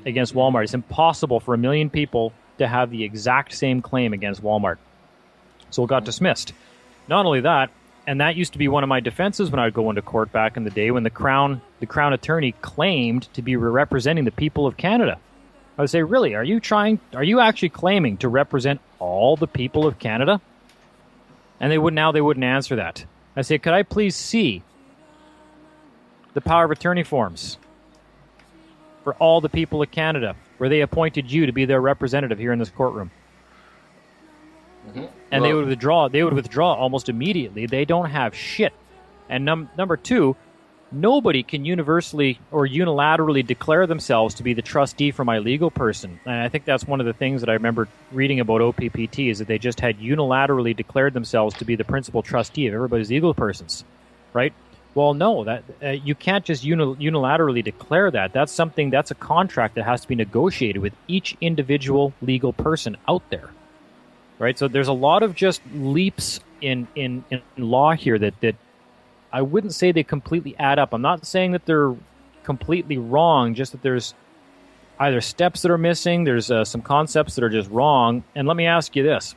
against Walmart. It's impossible for 1 million people to have the exact same claim against Walmart. So it got dismissed. Not only that, and that used to be one of my defenses when I would go into court back in the day when the Crown attorney claimed to be representing the people of Canada. I would say, really, are you actually claiming to represent all the people of Canada? And they wouldn't answer that. I say, could I please see the power of attorney forms for all the people of Canada where they appointed you to be their representative here in this courtroom? Mm-hmm. And they would withdraw almost immediately. They don't have shit. And number two, nobody can universally or unilaterally declare themselves to be the trustee for my legal person. And I think that's one of the things that I remember reading about OPPT is that they just had unilaterally declared themselves to be the principal trustee of everybody's legal persons. right? Well, no, that you can't just unilaterally declare that. That's a contract that has to be negotiated with each individual legal person out there, right? So there's a lot of just leaps in law here that I wouldn't say they completely add up. I'm not saying that they're completely wrong, just that there's either steps that are missing, there's some concepts that are just wrong. And let me ask you this.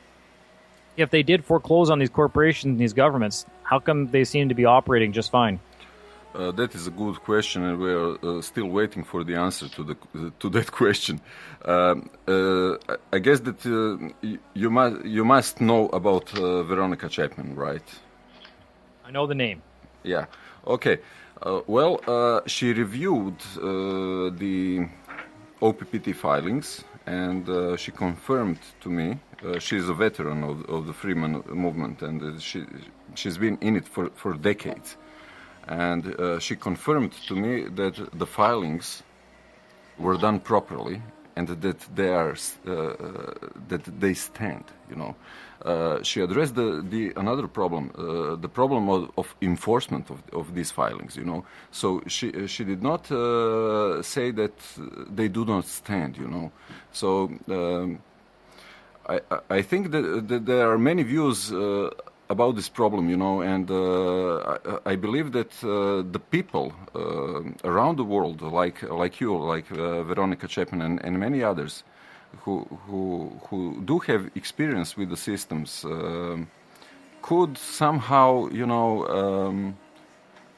If they did foreclose on these corporations and these governments, how come they seem to be operating just fine? That is a good question, and we are still waiting for the answer to that question. I guess that you must know about Veronica Chapman, right? I know the name. Yeah. Okay. She reviewed the OPPT filings, and she confirmed to me. She's a veteran of the Freeman movement, and she's been in it for decades. And she confirmed to me that the filings were done properly and that they stand. She addressed another problem, the problem of enforcement of these filings. So she did not say that they do not stand. So. I think that there are many views about this problem, and I believe that the people around the world, like you, like Veronica Chapman and many others, who do have experience with the systems, could somehow,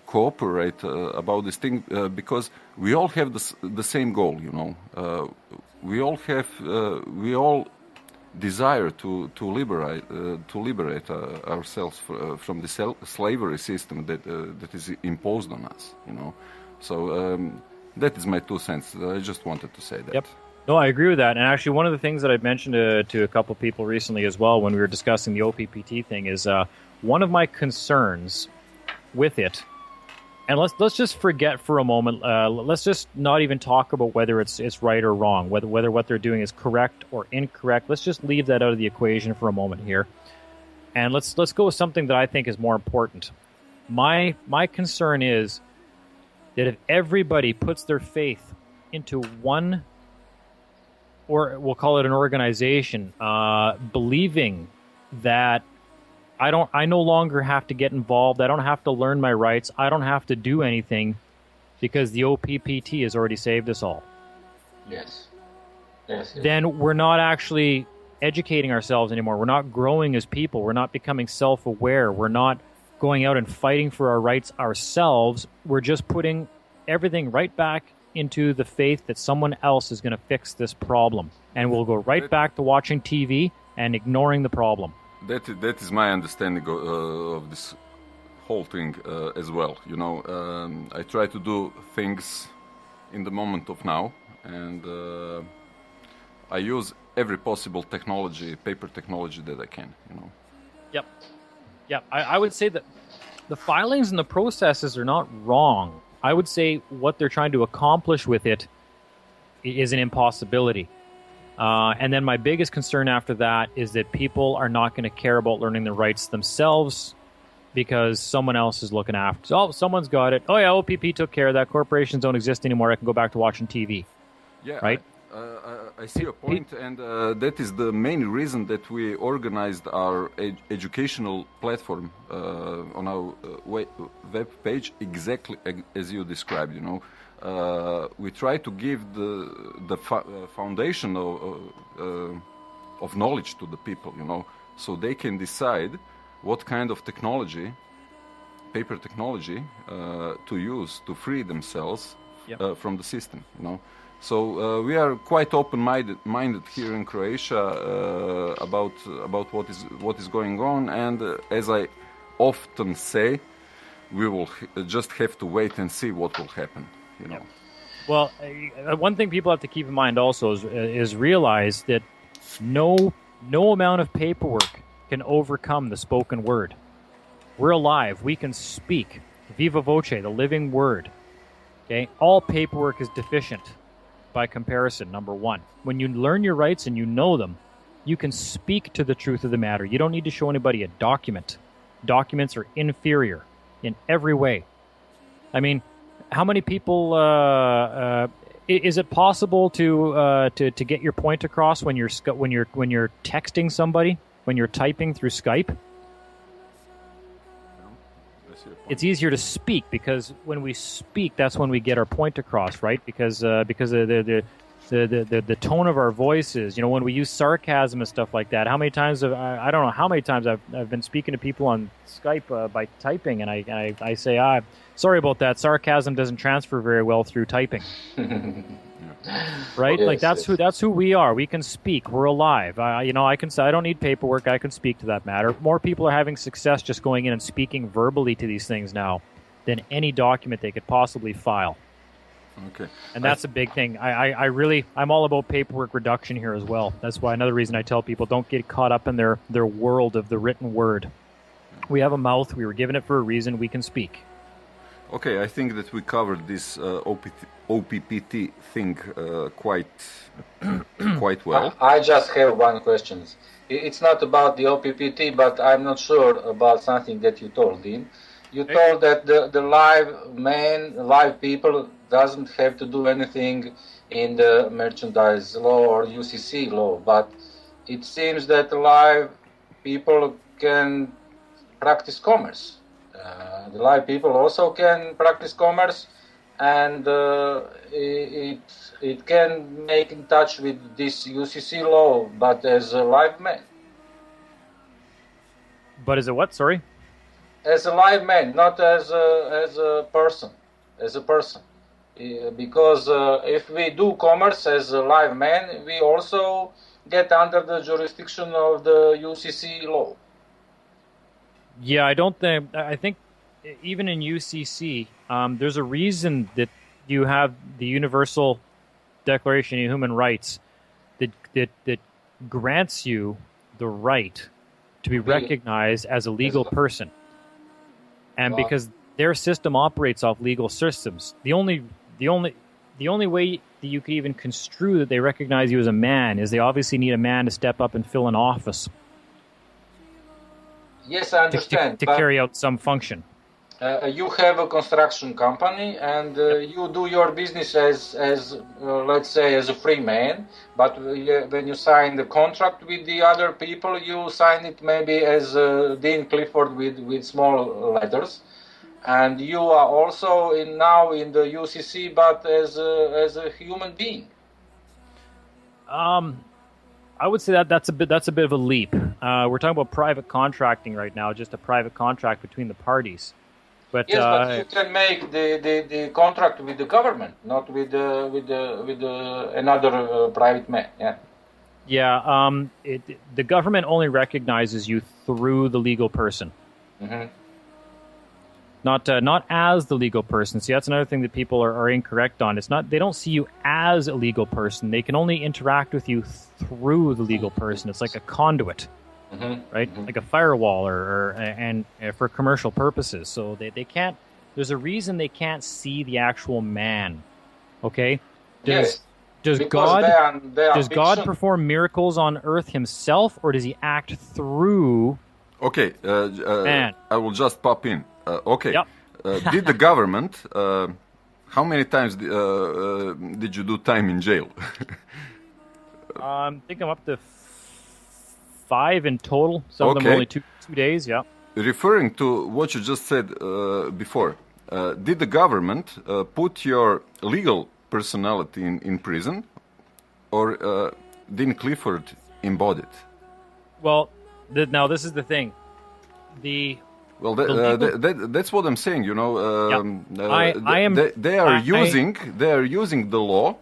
cooperate about this thing, because we all have the same goal, we all desire to liberate ourselves from the slavery system that is imposed on us. So that is my 2 cents. I just wanted to say that. Yep. No, I agree with that. And actually, one of the things that I mentioned to a couple people recently as well when we were discussing the OPPT thing is one of my concerns with it. And let's just forget for a moment. Let's just not even talk about whether it's right or wrong, whether what they're doing is correct or incorrect. Let's just leave that out of the equation for a moment here, and let's go with something that I think is more important. My concern is that if everybody puts their faith into one, or we'll call it an organization, believing that I no longer have to get involved. I don't have to learn my rights. I don't have to do anything because the OPPT has already saved us all. Yes. Then we're not actually educating ourselves anymore. We're not growing as people. We're not becoming self-aware. We're not going out and fighting for our rights ourselves. We're just putting everything right back into the faith that someone else is going to fix this problem. And we'll go right back to watching TV and ignoring the problem. That is my understanding of this whole thing as well. I try to do things in the moment of now, and I use every possible technology, paper technology that I can. Yep. I would say that the filings and the processes are not wrong. I would say what they're trying to accomplish with it is an impossibility. And then my biggest concern after that is that people are not going to care about learning their rights themselves because someone else is looking after. So, someone's got it. Oh, yeah, OPP took care of that. Corporations don't exist anymore. I can go back to watching TV. Yeah, right? I see your point, and that is the main reason that we organized our educational platform on our web page exactly as you described, we try to give the foundation of knowledge to the people, so they can decide what kind of technology, paper technology, to use to free themselves from the system, So we are quite open-minded here in Croatia about what is going on, and as I often say, we will just have to wait and see what will happen. Well, one thing people have to keep in mind also is realize that no amount of paperwork can overcome the spoken word. We're alive. We can speak. Viva voce, the living word. Okay, all paperwork is deficient. By comparison, number one, when you learn your rights and you know them, you can speak to the truth of the matter. You don't need to show anybody a document. Documents are inferior. in every way. I mean, how many people? Is it possible to get your point across when you're texting somebody, when you're typing through Skype? It's easier to speak because when we speak, that's when we get our point across, right? Because of the tone of our voices. You know, when we use sarcasm and stuff like that. How many times I don't know how many times I've been speaking to people on Skype by typing, and I say, sorry about that. Sarcasm doesn't transfer very well through typing. Right? Yes, like that's who we are. We can speak. We're alive. I don't need paperwork. I can speak to that matter. More people are having success just going in and speaking verbally to these things now than any document they could possibly file. Okay. And that's a big thing. I'm all about paperwork reduction here as well. That's why another reason I tell people don't get caught up in their world of the written word. We have a mouth. We were given it for a reason. We can speak. Okay, I think that we covered this OPPT thing quite well. I just have one question. It's not about the OPPT, but I'm not sure about something that you told, Dean. You told that the live people doesn't have to do anything in the merchandise law or UCC law, but it seems that live people can practice commerce. The live people also can practice commerce, and it can make in touch with this UCC law, but as a live man. But is it what? Sorry? As a live man, not as a person. Because if we do commerce as a live man, we also get under the jurisdiction of the UCC law. Yeah, I think even in UCC, there's a reason that you have the Universal Declaration of Human Rights that grants you the right to be recognized as a legal person. And because their system operates off legal systems, the only way that you could even construe that they recognize you as a man is they obviously need a man to step up and fill an office. Yes, I understand. To carry out some function. You have a construction company, and you do your business as let's say, as a free man. But when you sign the contract with the other people, you sign it maybe as Dean Clifford with small letters. And you are also now in the UCC, but as a human being. I would say that's a bit of a leap. We're talking about private contracting right now, just a private contract between the parties. But yes, but you can make the contract with the government, not with another private man. Yeah. Yeah. The government only recognizes you through the legal person. Mm-hmm. Not as the legal person. See, that's another thing that people are incorrect on. It's not, they don't see you as a legal person. They can only interact with you through the legal person. It's like a conduit, right? Mm-hmm. Like a firewall and for commercial purposes. So they can't, there's a reason they can't see the actual man. Okay? Does God perform miracles on earth himself, or does he act through man? I will just pop in. Okay. Yep. Did the government? How many times did you do time in jail? I think I'm up to 5 in total. Some of them were only two days. Yeah. Referring to what you just said before, did the government put your legal personality in prison, or Dean Clifford embodied? Well, now this is the thing. That's what I'm saying. You know, they are using the law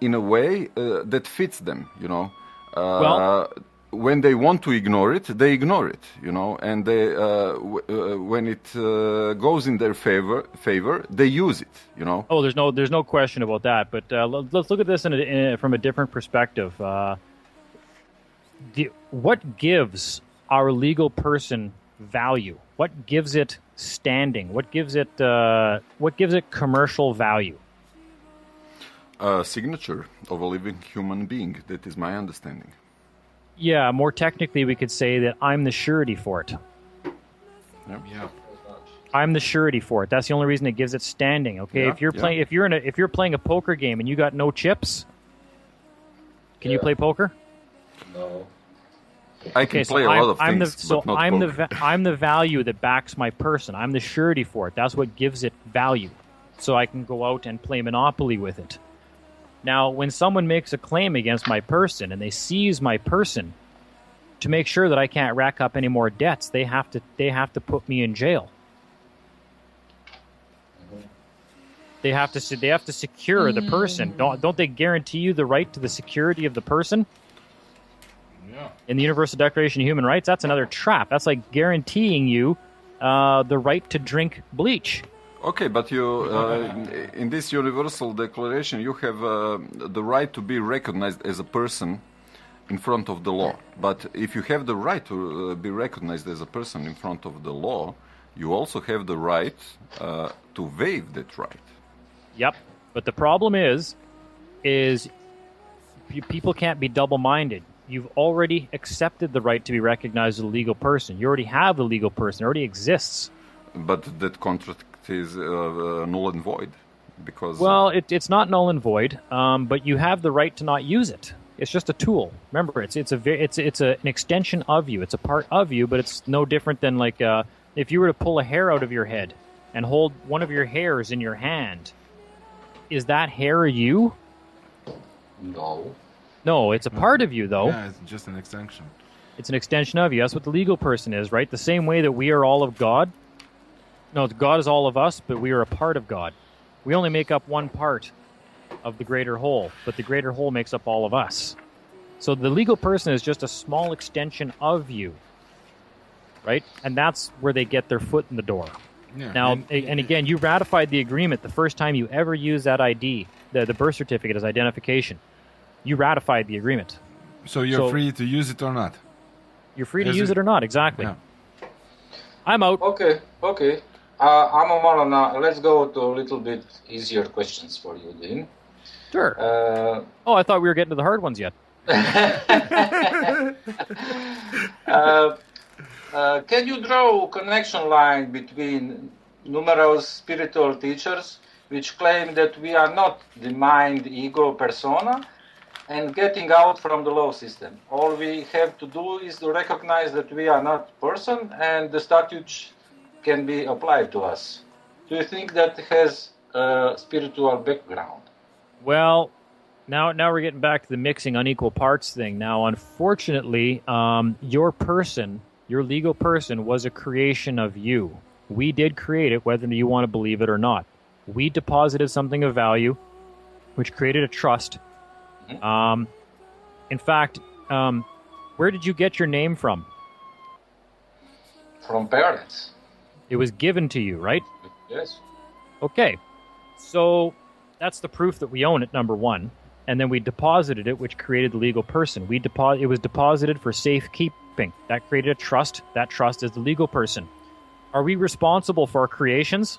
in a way that fits them. You know, when they want to ignore it, they ignore it. You know, and they when it goes in their favor, they use it. You know. Oh, there's no question about that. But let's look at this from a different perspective. What gives our legal person value? What gives it standing? What gives it commercial value? Signature of a living human being. That is my understanding. Yeah, more technically, we could say that I'm the surety for it. Yeah. I'm the surety for it. That's the only reason it gives it standing. Okay, Yeah, if you're playing a poker game and you got no chips, can you play poker? No. I can play a lot of things, but not poker. I'm the value that backs my person. I'm the surety for it. That's what gives it value. So I can go out and play Monopoly with it. Now, when someone makes a claim against my person and they seize my person, to make sure that I can't rack up any more debts, they have to put me in jail. They have to secure the person. Don't they guarantee you the right to the security of the person? Yeah. In the Universal Declaration of Human Rights, that's another trap. That's like guaranteeing you the right to drink bleach. Okay, but you in this Universal Declaration, you have the right to be recognized as a person in front of the law. But if you have the right to be recognized as a person in front of the law, you also have the right to waive that right. Yep. But the problem is people can't be double-minded. You've already accepted the right to be recognized as a legal person. You already have the legal person. It already exists. But that contract is null and void because... Well, it's not null and void, but you have the right to not use it. It's just a tool. Remember, it's an extension of you. It's a part of you, but it's no different than like if you were to pull a hair out of your head and hold one of your hairs in your hand. Is that hair you? No. No, it's a part of you, though. Yeah, it's just an extension. It's an extension of you. That's what the legal person is, right? The same way that we are all of God. No, God is all of us, but we are a part of God. We only make up one part of the greater whole, but the greater whole makes up all of us. So the legal person is just a small extension of you, right? And that's where they get their foot in the door. Yeah. Now, and again, you ratified the agreement the first time you ever used that ID, the birth certificate as identification. You ratified the agreement. So you're free to use it or not? You're free to use it or not, exactly. Yeah. I'm out. Okay. I'm a Marlon. Let's go to a little bit easier questions for you, Dean. Sure. I thought we were getting to the hard ones yet. Can you draw a connection line between numerous spiritual teachers which claim that we are not the mind, ego, persona, and getting out from the law system? All we have to do is to recognize that we are not person and the statutes can be applied to us. Do you think that has a spiritual background? Well, now we're getting back to the mixing unequal parts thing. Now, unfortunately, your legal person was a creation of you. We did create it, whether you want to believe it or not. We deposited something of value, which created a trust. Mm-hmm. In fact, where did you get your name from? From parents. It was given to you, right? Yes. Okay. So that's the proof that we own it, number one. And then we deposited it, which created the legal person. It was deposited for safekeeping. That created a trust. That trust is the legal person. Are we responsible for our creations?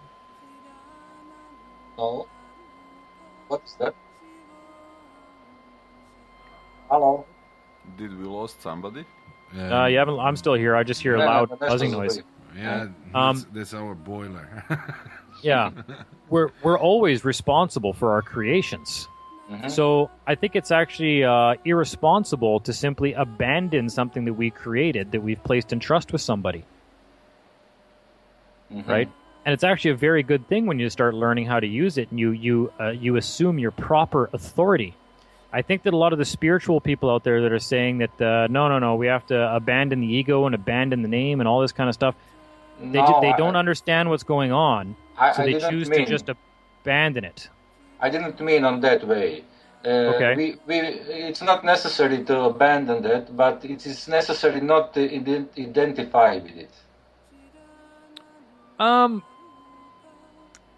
No. What's that? Hello? Did we lost somebody? You haven't. I'm still here. I just hear a loud buzzing noise. Yeah, that's our boiler. Yeah, we're always responsible for our creations. Mm-hmm. So I think it's actually irresponsible to simply abandon something that we created, that we've placed in trust with somebody. Mm-hmm. Right? And it's actually a very good thing when you start learning how to use it and you assume your proper authority. I think that a lot of the spiritual people out there that are saying that no, we have to abandon the ego and abandon the name and all this kind of stuff, they don't understand what's going on, so they choose to just abandon it. I didn't mean on that way. Okay. It's not necessary to abandon that, but it is necessary not to identify with it.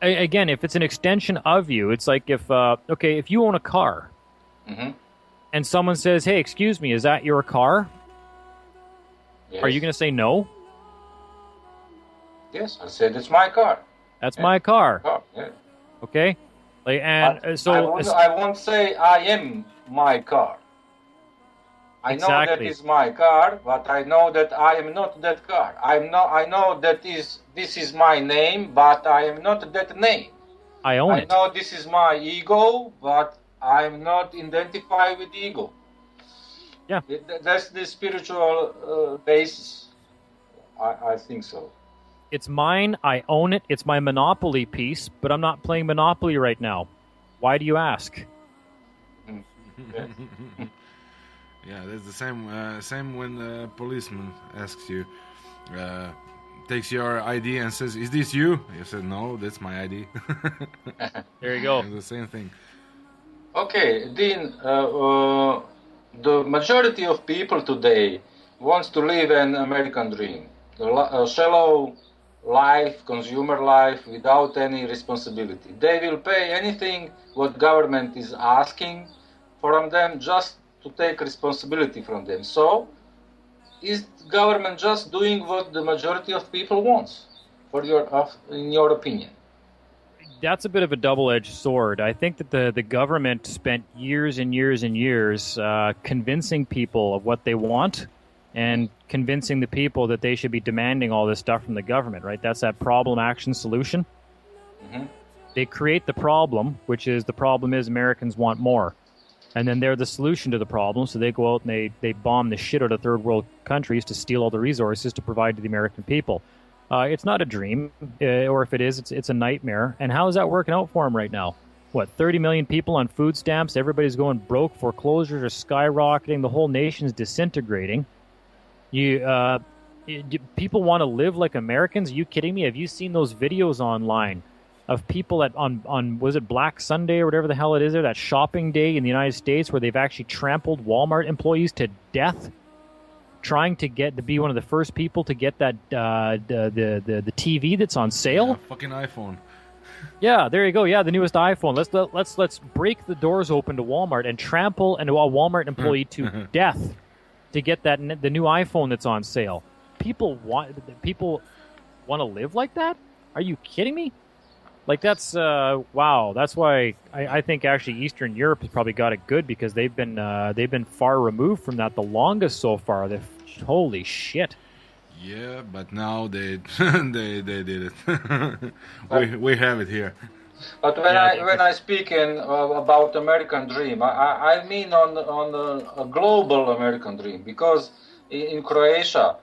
Again, if it's an extension of you, it's like if you own a car, Mm-hmm. and someone says, "Hey, excuse me, is that your car?" Yes. Are you going to say no? Yes, I said it's my car. That's my car. Oh, yeah. Okay, like, and I won't say I am my car. I know that is my car, but I know that I am not that car. I know that this is my name, but I am not that name. I own it. I know this is my ego, but I am not identified with ego. Yeah. That's the spiritual basis. I think so. It's mine. I own it. It's my Monopoly piece, but I'm not playing Monopoly right now. Why do you ask? Yes. Yeah, that's the same when the policeman asks you, takes your ID and says, "Is this you?" You said, "No, that's my ID." There you go. It's the same thing. Okay, Dean, the majority of people today wants to live an American dream, a shallow life, consumer life, without any responsibility. They will pay anything what government is asking from them just to take responsibility from them. So, is government just doing what the majority of people wants, in your opinion? That's a bit of a double-edged sword. I think that the government spent years and years and years convincing people of what they want and convincing the people that they should be demanding all this stuff from the government, right? That's that problem, action, solution. Mm-hmm. They create the problem, which is the problem is Americans want more. And then they're the solution to the problem, so they go out and they bomb the shit out of third world countries to steal all the resources to provide to the American people. It's not a dream, or if it is, it's a nightmare. And how is that working out for them right now? What, 30 million people on food stamps? Everybody's going broke. Foreclosures are skyrocketing. The whole nation's disintegrating. People want to live like Americans? Are you kidding me? Have you seen those videos online of people on was it Black Sunday or whatever the hell it is there, that shopping day in the United States where they've actually trampled Walmart employees to death, trying to be one of the first people to get that the TV that's on sale? Yeah, fucking iPhone. Yeah, there you go. Yeah, the newest iPhone. Let's break the doors open to Walmart and trample a Walmart employee to death to get the new iPhone that's on sale. People want to live like that? Are you kidding me? Like, that's wow. That's why I think actually Eastern Europe has probably got it good, because they've been far removed from that the longest so far. Holy shit. Yeah, but now they did it. we have it here. But when I speak about American dream, I mean on a global American dream, because in Croatia,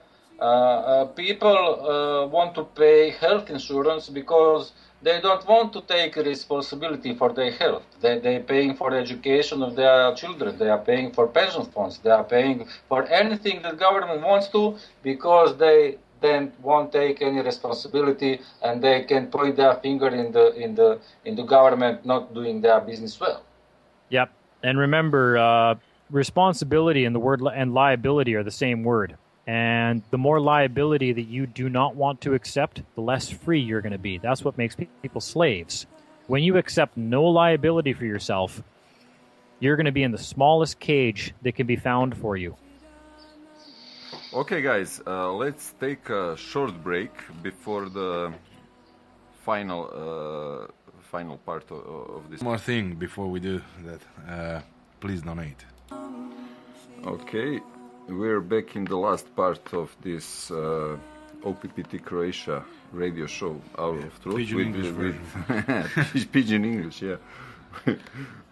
people want to pay health insurance because they don't want to take responsibility for their health. They're paying for the education of their children. They are paying for pension funds. They are paying for anything that government wants to, because they then won't take any responsibility, and they can point their finger in the government not doing their business well. Yep. And remember, responsibility and the word and liability are the same word. And the more liability that you do not want to accept, the less free you're going to be. That's what makes people slaves. When you accept no liability for yourself, you're going to be in the smallest cage that can be found for you. Okay, guys, let's take a short break before the final part of this. One more thing before we do that. Please donate. Okay. We're back in the last part of this OPPT Croatia radio show, Hour of Truth. Pidgin English version. Pidgin English, yeah.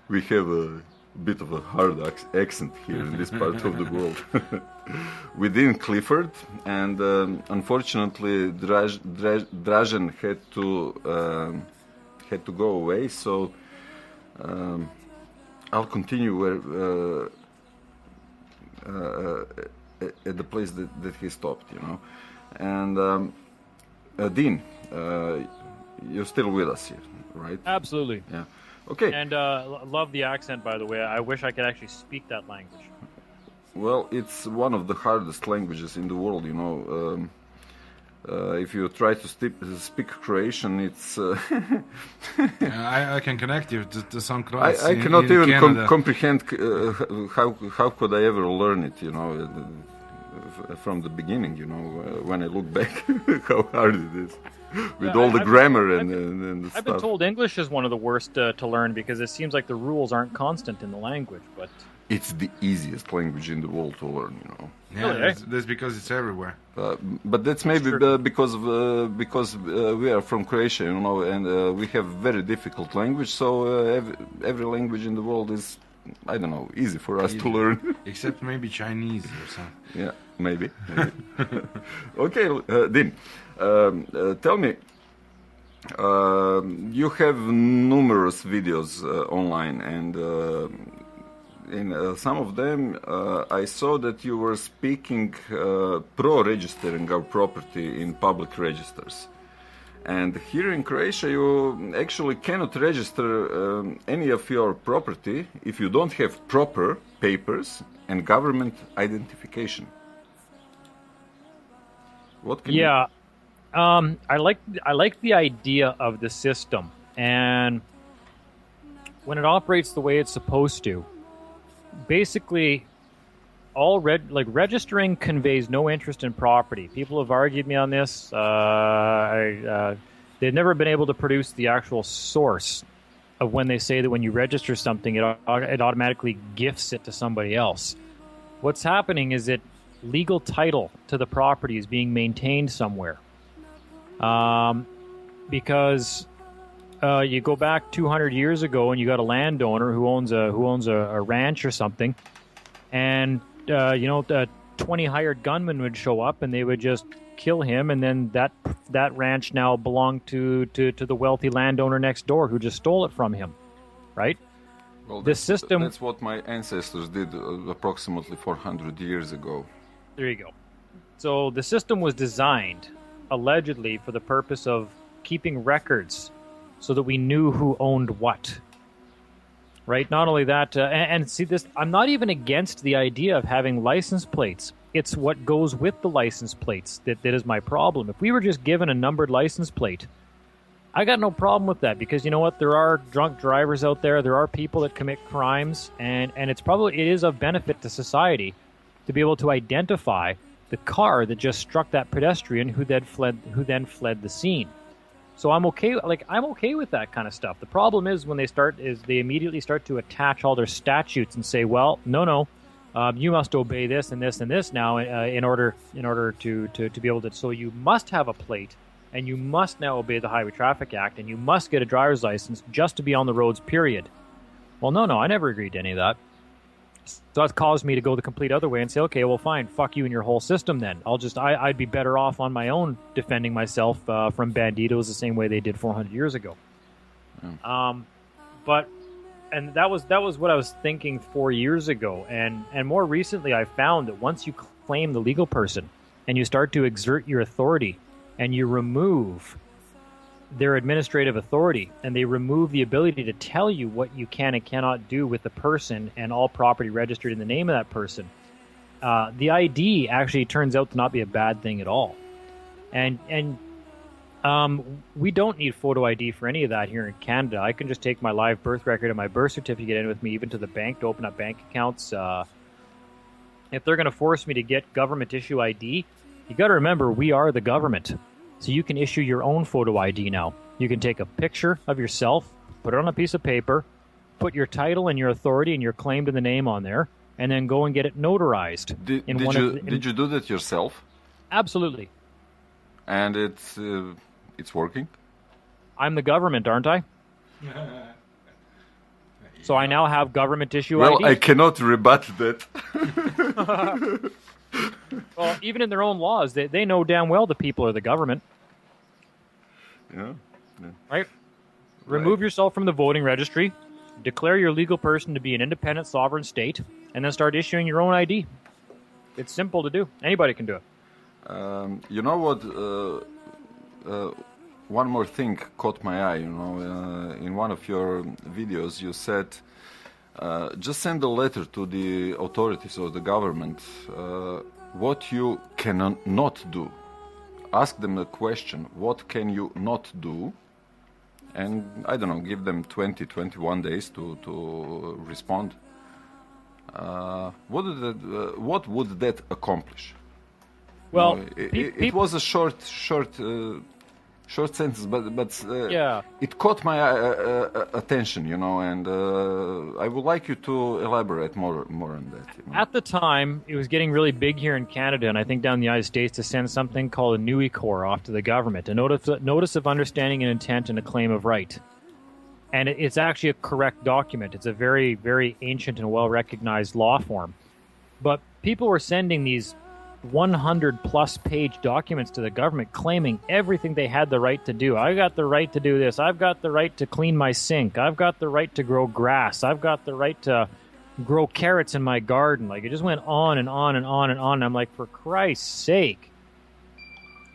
We have a bit of a hard accent here in this part of the world. With Dean Clifford, and unfortunately Dražen had to go away, so I'll continue where at the place that he stopped, you know. And Dean, you're still with us here, right? Absolutely. Yeah. Okay. And love the accent, by the way. I wish I could actually speak that language. Well, it's one of the hardest languages in the world, you know. If you try to speak Croatian, it's... I can connect you to some Croats. I cannot in even Canada. comprehend how could I ever learn it, you know. from the beginning. When I look back, how hard it is with all the grammar and the stuff. I've been told English is one of the worst to learn because it seems like the rules aren't constant in the language, but it's the easiest language in the world to learn. Yeah, Really, that's because it's everywhere. But that's maybe because we are from Croatia, and we have very difficult language. So every language in the world is, I don't know, easy for us to learn. Except maybe Chinese or something. Yeah, maybe. Okay, Dean, tell me. You have numerous videos online, and in some of them I saw that you were speaking pro-registering our property in public registers. And here in Croatia you actually cannot register any of your property if you don't have proper papers and government identification. What can yeah, I like the idea of the system, and when it operates the way it's supposed to, basically registering conveys no interest in property. People have argued me on this. They've never been able to produce the actual source of when they say that when you register something, it automatically gifts it to somebody else. What's happening is that legal title to the property is being maintained somewhere. Because you go back 200 years ago and you got a landowner who owns a ranch or something, and 20 hired gunmen would show up and they would just kill him, and then that ranch now belonged to the wealthy landowner next door who just stole it from him, right? Well, the system. That's what my ancestors did approximately 400 years ago. There you go. So the system was designed allegedly for the purpose of keeping records so that we knew who owned what. Right? Not only that, and see this, I'm not even against the idea of having license plates. It's what goes with the license plates that is my problem. If we were just given a numbered license plate, I got no problem with that, because you know what? There are drunk drivers out there. There are people that commit crimes, and it is of benefit to society to be able to identify the car that just struck that pedestrian who then fled the scene. So I'm okay with that kind of stuff. The problem is when they immediately start to attach all their statutes and say, well, no, you must obey this and this and this now in order to be able to. So you must have a plate, and you must now obey the Highway Traffic Act, and you must get a driver's license just to be on the roads, period. Well, no, I never agreed to any of that. So that's caused me to go the complete other way and say, okay, well, fine, fuck you and your whole system then. I'd be better off on my own defending myself from banditos the same way they did 400 years ago. And that was what I was thinking 4 years ago. And more recently, I found that once you claim the legal person and you start to exert your authority and you remove their administrative authority, and they remove the ability to tell you what you can and cannot do with the person and all property registered in the name of that person, the ID actually turns out to not be a bad thing at all. And we don't need photo ID for any of that here in Canada. I can just take my live birth record and my birth certificate in with me, even to the bank, to open up bank accounts. If they're going to force me to get government issue ID, you got to remember, we are the government. So you can issue your own photo ID now. You can take a picture of yourself, put it on a piece of paper, put your title and your authority and your claim to the name on there, and then go and get it notarized. Did you do that yourself? Absolutely. And it's working? I'm the government, aren't I? So I now have government issue ID? Well, I cannot rebut that. Well, even in their own laws, they know damn well the people are the government. Yeah. Right? Remove yourself from the voting registry, declare your legal person to be an independent sovereign state, and then start issuing your own ID. It's simple to do. Anybody can do it. You know what? One more thing caught my eye. In one of your videos, you said, just send a letter to the authorities or the government what you cannot do. Ask them a question, what can you not do? And, I don't know, give them 21 days to respond. What would that accomplish? Well, it was a short sentence, but yeah. it caught my attention, you know, and I would like you to elaborate more on that. You know? At the time, it was getting really big here in Canada, and I think down in the United States, to send something called a NUI off to the government, a notice of understanding and intent and a claim of right. And it's actually a correct document. It's a very, very ancient and well-recognized law form. But people were sending these 100-plus page documents to the government claiming everything they had the right to do. I got the right to do this. I've got the right to clean my sink. I've got the right to grow grass. I've got the right to grow carrots in my garden. Like, it just went on and on and on and on. And I'm like, for Christ's sake.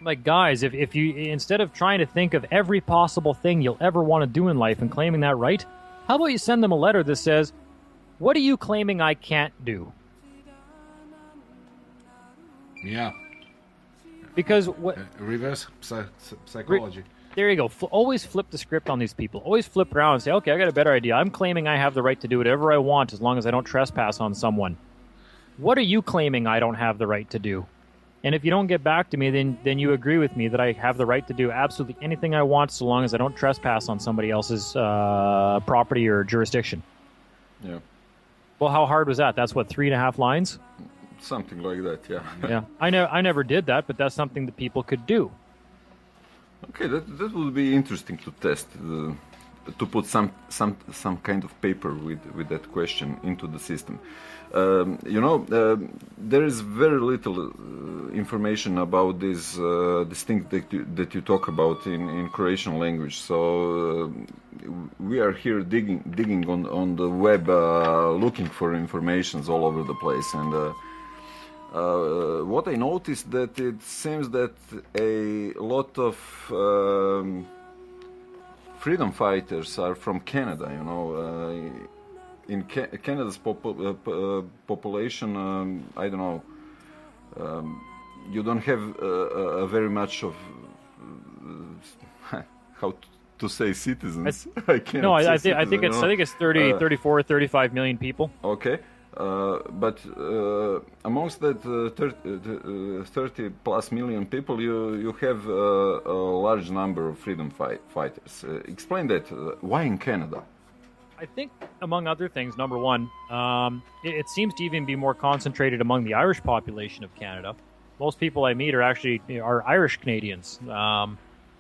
Like, guys, if you, instead of trying to think of every possible thing you'll ever want to do in life and claiming that right, how about you send them a letter that says, what are you claiming I can't do? Yeah. Because what reverse psychology. There you go. Always flip the script on these people. Always flip around and say, okay, I got a better idea. I'm claiming I have the right to do whatever I want as long as I don't trespass on someone. What are you claiming I don't have the right to do? And if you don't get back to me, then you agree with me that I have the right to do absolutely anything I want so long as I don't trespass on somebody else's property or jurisdiction. Yeah. Well, how hard was that? That's what, 3.5 lines? Something like that, yeah. Yeah. I never did that, but that's something that people could do. Okay, that would be interesting to test, to put some kind of paper with that question into the system. You know, there is very little information about this thing that you talk about in Croatian language. So we are here digging on the web, looking for informations all over the place, and what I noticed that it seems that a lot of freedom fighters are from Canada. You know, in Canada's population, I don't know. You don't have a very much of how to say citizens. I can't. No, I think it's 34, 35 million people. Okay. But amongst that 30 plus million people, you have a large number of freedom fighters. Explain that. Why in Canada? I think, among other things, number one, it seems to even be more concentrated among the Irish population of Canada. Most people I meet are Irish Canadians.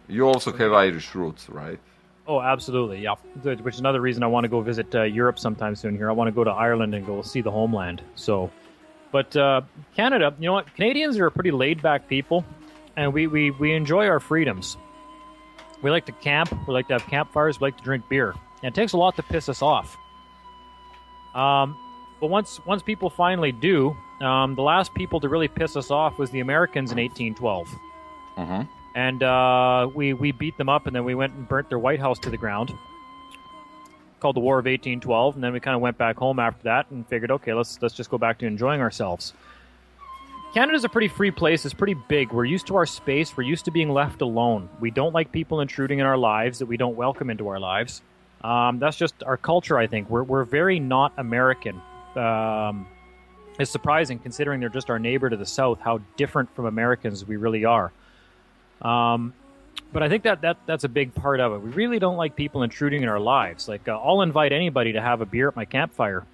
You also have Irish roots, right? Oh, absolutely, yeah. Which is another reason I want to go visit Europe sometime soon here. I want to go to Ireland and go see the homeland. So, but Canada, you know what? Canadians are a pretty laid-back people, and we enjoy our freedoms. We like to camp. We like to have campfires. We like to drink beer. And it takes a lot to piss us off. But once people finally do, the last people to really piss us off was the Americans in 1812. Mm-hmm. And we beat them up, and then we went and burnt their White House to the ground. Called the War of 1812, and then we kind of went back home after that and figured, okay, let's just go back to enjoying ourselves. Canada's a pretty free place. It's pretty big. We're used to our space. We're used to being left alone. We don't like people intruding in our lives that we don't welcome into our lives. That's just our culture, I think. We're very not American. It's surprising, considering they're just our neighbor to the south, how different from Americans we really are. But I think that's a big part of it. We really don't like people intruding in our lives. Like, I'll invite anybody to have a beer at my campfire.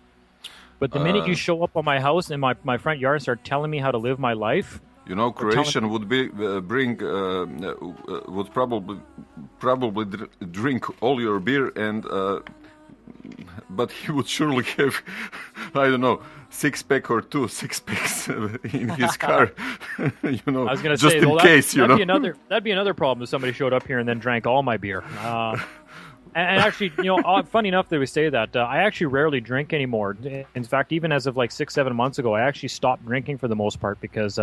But the minute you show up on my house in my front yard and start telling me how to live my life... You know, Croatian would probably drink all your beer, and but he would surely have, I don't know, 6-pack or 2 6-packs in his car. You know, I was going to just say, in well, case, you know. That'd be another problem if somebody showed up here and then drank all my beer. And actually, you know, funny enough that we say that, I actually rarely drink anymore. In fact, even as of like 6-7 months ago, I actually stopped drinking for the most part because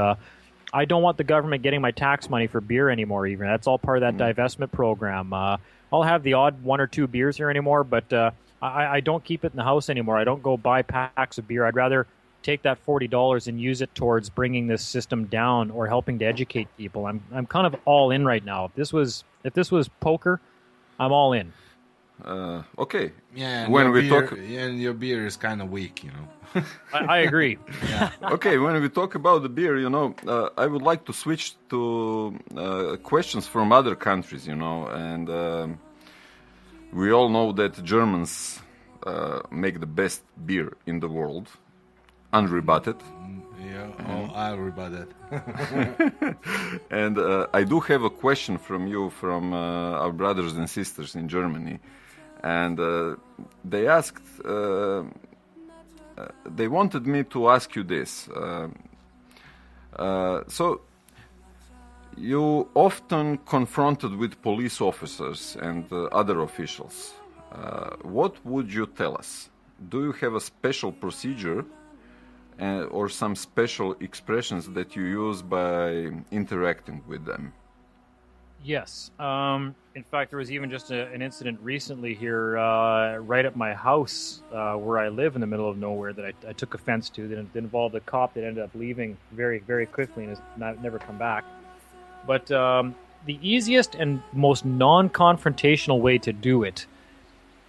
I don't want the government getting my tax money for beer anymore, even. That's all part of that divestment program. I'll have the odd 1 or 2 beers here anymore, but I don't keep it in the house anymore. I don't go buy packs of beer. I'd rather take that $40 and use it towards bringing this system down or helping to educate people. I'm kind of all in right now. If this was poker, I'm all in. Okay. Yeah, and When your we beer, talk, and your beer is kind of weak, you know. I agree. okay, when we talk about the beer, I would like to switch to questions from other countries, and we all know that Germans make the best beer in the world, unrebutted. Yeah, I'll rebut that. And I do have a question from you, from our brothers and sisters in Germany, and they asked. They wanted me to ask you this. So, you often confronted with police officers and other officials. What would you tell us? Do you have a special procedure or some special expressions that you use by interacting with them? Yes. In fact, there was even just an incident recently here, right at my house, where I live in the middle of nowhere, that I took offense to. That involved a cop that ended up leaving very, very quickly and has never come back. But the easiest and most non-confrontational way to do it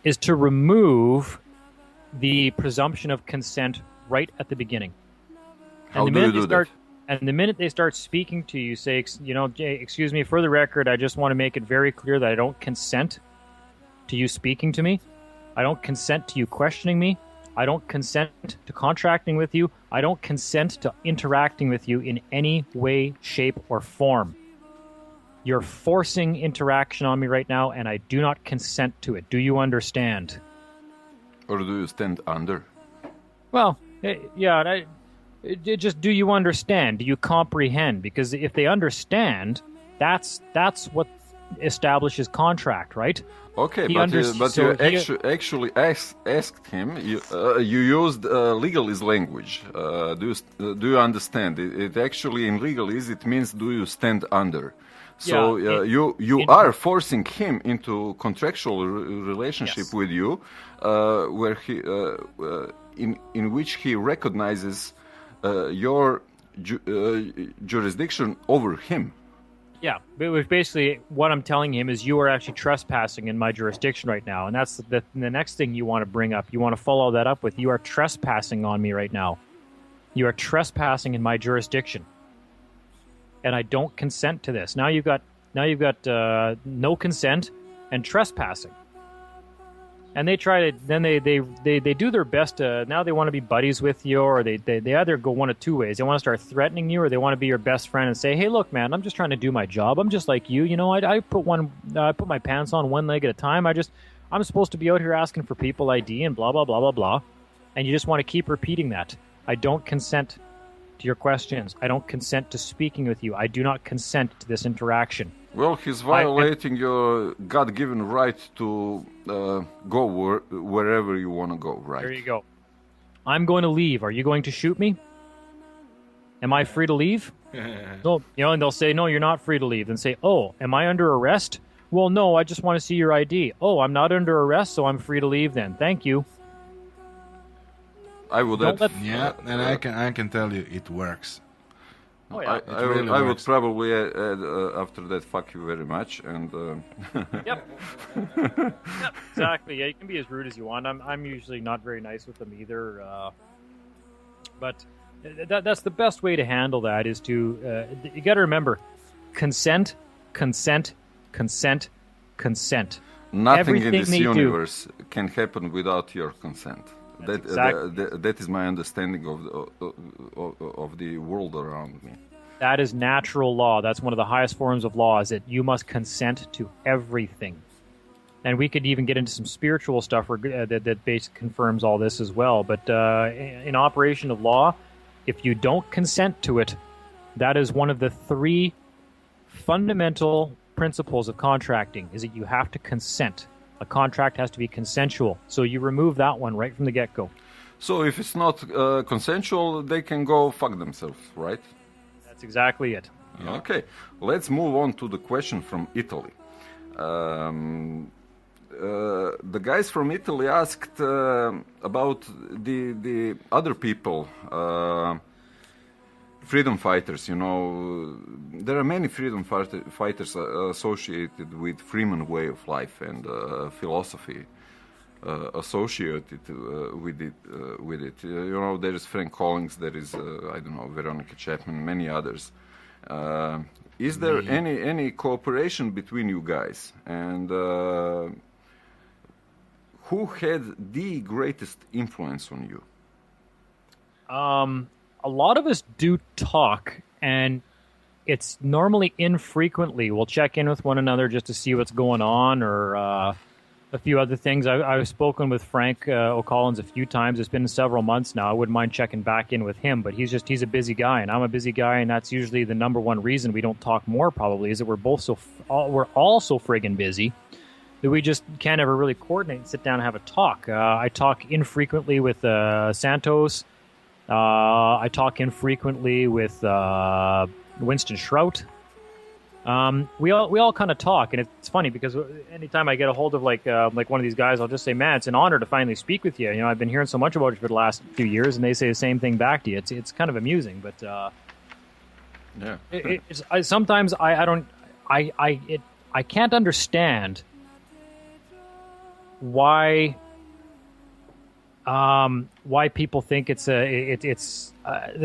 is to remove the presumption of consent right at the beginning. How do you do that? And the minute they start speaking to you, say, excuse me, for the record, I just want to make it very clear that I don't consent to you speaking to me. I don't consent to you questioning me. I don't consent to contracting with you. I don't consent to interacting with you in any way, shape, or form. You're forcing interaction on me right now, and I do not consent to it. Do you understand? Or do you stand under? Well, yeah, just do you understand? Do you comprehend? Because if they understand, that's what establishes contract, right? Okay, but you actually asked him. You used legalese language. Do you understand? It actually in legalese it means do you stand under? So you are forcing him into contractual relationship Yes. with you, where he in which he recognizes your jurisdiction over him. Yeah, but which basically what I'm telling him is you are actually trespassing in my jurisdiction right now, and that's the next thing you want to bring up. You want to follow that up with you are trespassing on me right now. You are trespassing in my jurisdiction, and I don't consent to this. Now you've got no consent and trespassing. And they try to, then they do their best to, now they want to be buddies with you, or they either go one of two ways. They want to start threatening you, or they want to be your best friend and say, hey, look, man, I'm just trying to do my job. I'm just like you. I put my pants on one leg at a time. I'm supposed to be out here asking for people ID and blah, blah, blah, blah, blah. And you just want to keep repeating that. I don't consent to your questions. I don't consent to speaking with you. I do not consent to this interaction. Well, he's violating your God-given right to go wherever you want to go, right? There you go. I'm going to leave. Are you going to shoot me? Am I free to leave? No, and they'll say, no, you're not free to leave. Then say, oh, am I under arrest? Well, no, I just want to see your ID. Oh, I'm not under arrest, so I'm free to leave then. Thank you. I would and I can tell you it works. Oh, yeah. I would probably add after that, fuck you very much, and Yep. Yep, exactly. Yeah, you can be as rude as you want. I'm usually not very nice with them either. But that's the best way to handle that is to, you got to remember, consent, consent, consent, consent. nothing Everything in this they do. universe can happen without your consent. That is my understanding of the world around me. That is natural law. That's one of the highest forms of law, is that you must consent to everything. And we could even get into some spiritual stuff that basically confirms all this as well. But in operation of law, if you don't consent to it, that is one of the three fundamental principles of contracting, is that you have to consent. A contract has to be consensual. So you remove that one right from the get-go. So if it's not consensual, they can go fuck themselves, right? That's exactly it. Okay, let's move on to the question from Italy. The guys from Italy asked about the other people freedom fighters, there are many freedom fighters associated with Freeman way of life and philosophy associated with it. There is Frank Collins, there is Veronica Chapman, many others. Is there any cooperation between you guys? And who had the greatest influence on you? A lot of us do talk, and it's normally infrequently. We'll check in with one another just to see what's going on, or a few other things. I've spoken with Frank O'Collins a few times. It's been several months now. I wouldn't mind checking back in with him, but he's a busy guy, and I'm a busy guy, and that's usually the number one reason we don't talk more. Probably is that we're both we're all so friggin' busy that we just can't ever really coordinate and sit down and have a talk. I talk infrequently with Santos. I talk infrequently with Winston Shrout. We all kind of talk, and it's funny because anytime I get a hold of like one of these guys, I'll just say, "Man, it's an honor to finally speak with you." I've been hearing so much about you for the last few years, and they say the same thing back to you. It's kind of amusing, but yeah. Sometimes I can't understand why people think it's this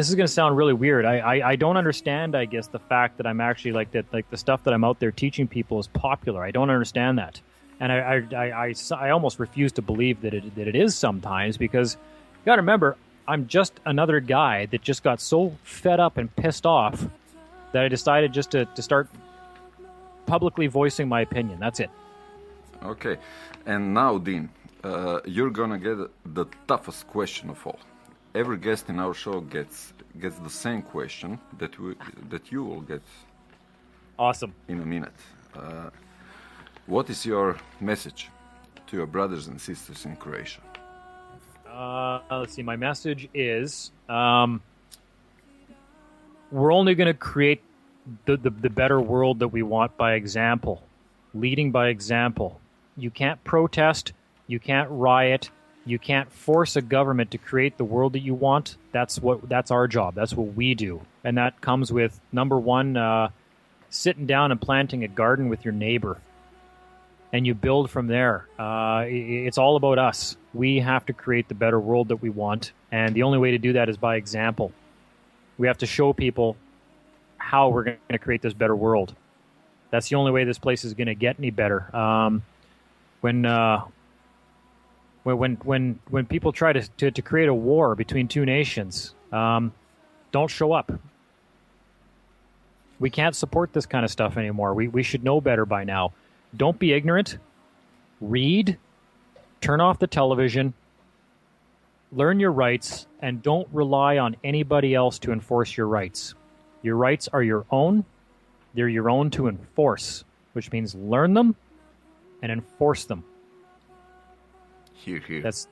is going to sound really weird. I don't understand, I guess, the fact that I'm actually like the stuff that I'm out there teaching people is popular. I don't understand that, and I almost refuse to believe that it is sometimes, because you got to remember, I'm just another guy that just got so fed up and pissed off that I decided just to start publicly voicing my opinion. That's it. Okay, and now, Dean, you're gonna get the toughest question of all. Every guest in our show gets the same question that you will get. Awesome. In a minute. What is your message to your brothers and sisters in Croatia? Let's see. My message is we're only going to create the better world that we want by example, leading by example. You can't protest. You can't riot. You can't force a government to create the world that you want. That's our job. That's what we do. And that comes with, number one, sitting down and planting a garden with your neighbor. And you build from there. It's all about us. We have to create the better world that we want. And the only way to do that is by example. We have to show people how we're going to create this better world. That's the only way this place is going to get any better. When people try to create a war between two nations, don't show up. We can't support this kind of stuff anymore. We should know better by now. Don't be ignorant. Read. Turn off the television. Learn your rights, and don't rely on anybody else to enforce your rights. Your rights are your own. They're your own to enforce, which means learn them and enforce them. Here. That's.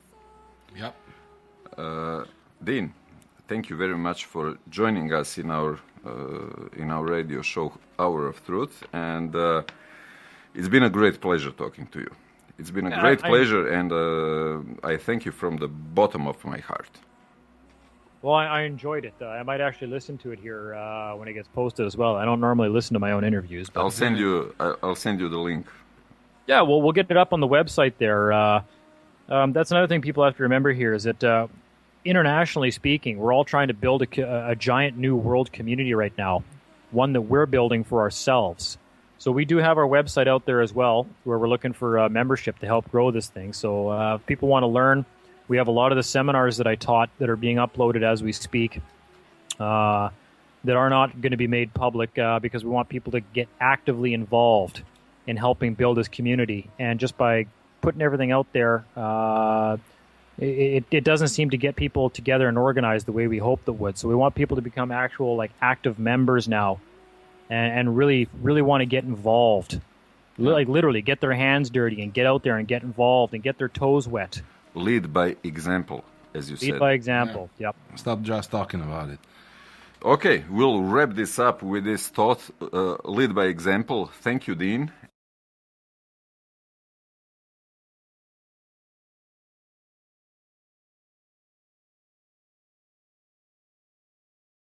Yep. Dean, thank you very much for joining us in our radio show, Hour of Truth, and it's been a great pleasure talking to you. It's been a great pleasure, and I thank you from the bottom of my heart. Well, I enjoyed it. I might actually listen to it here when it gets posted as well. I don't normally listen to my own interviews. But I'll send you the link. Yeah, well, we'll get it up on the website there. That's another thing people have to remember here is that internationally speaking, we're all trying to build a giant new world community right now, one that we're building for ourselves. So we do have our website out there as well, where we're looking for membership to help grow this thing. So if people want to learn, we have a lot of the seminars that I taught that are being uploaded as we speak that are not going to be made public because we want people to get actively involved in helping build this community. And just by putting everything out there, it doesn't seem to get people together and organized the way we hoped it would. So we want people to become actual active members now and really want to get involved. Literally get their hands dirty and get out there and get involved and get their toes wet. Lead by example, as you said. Lead by example, Yep. Stop just talking about it. Okay, we'll wrap this up with this thought, lead by example. Thank you, Dean.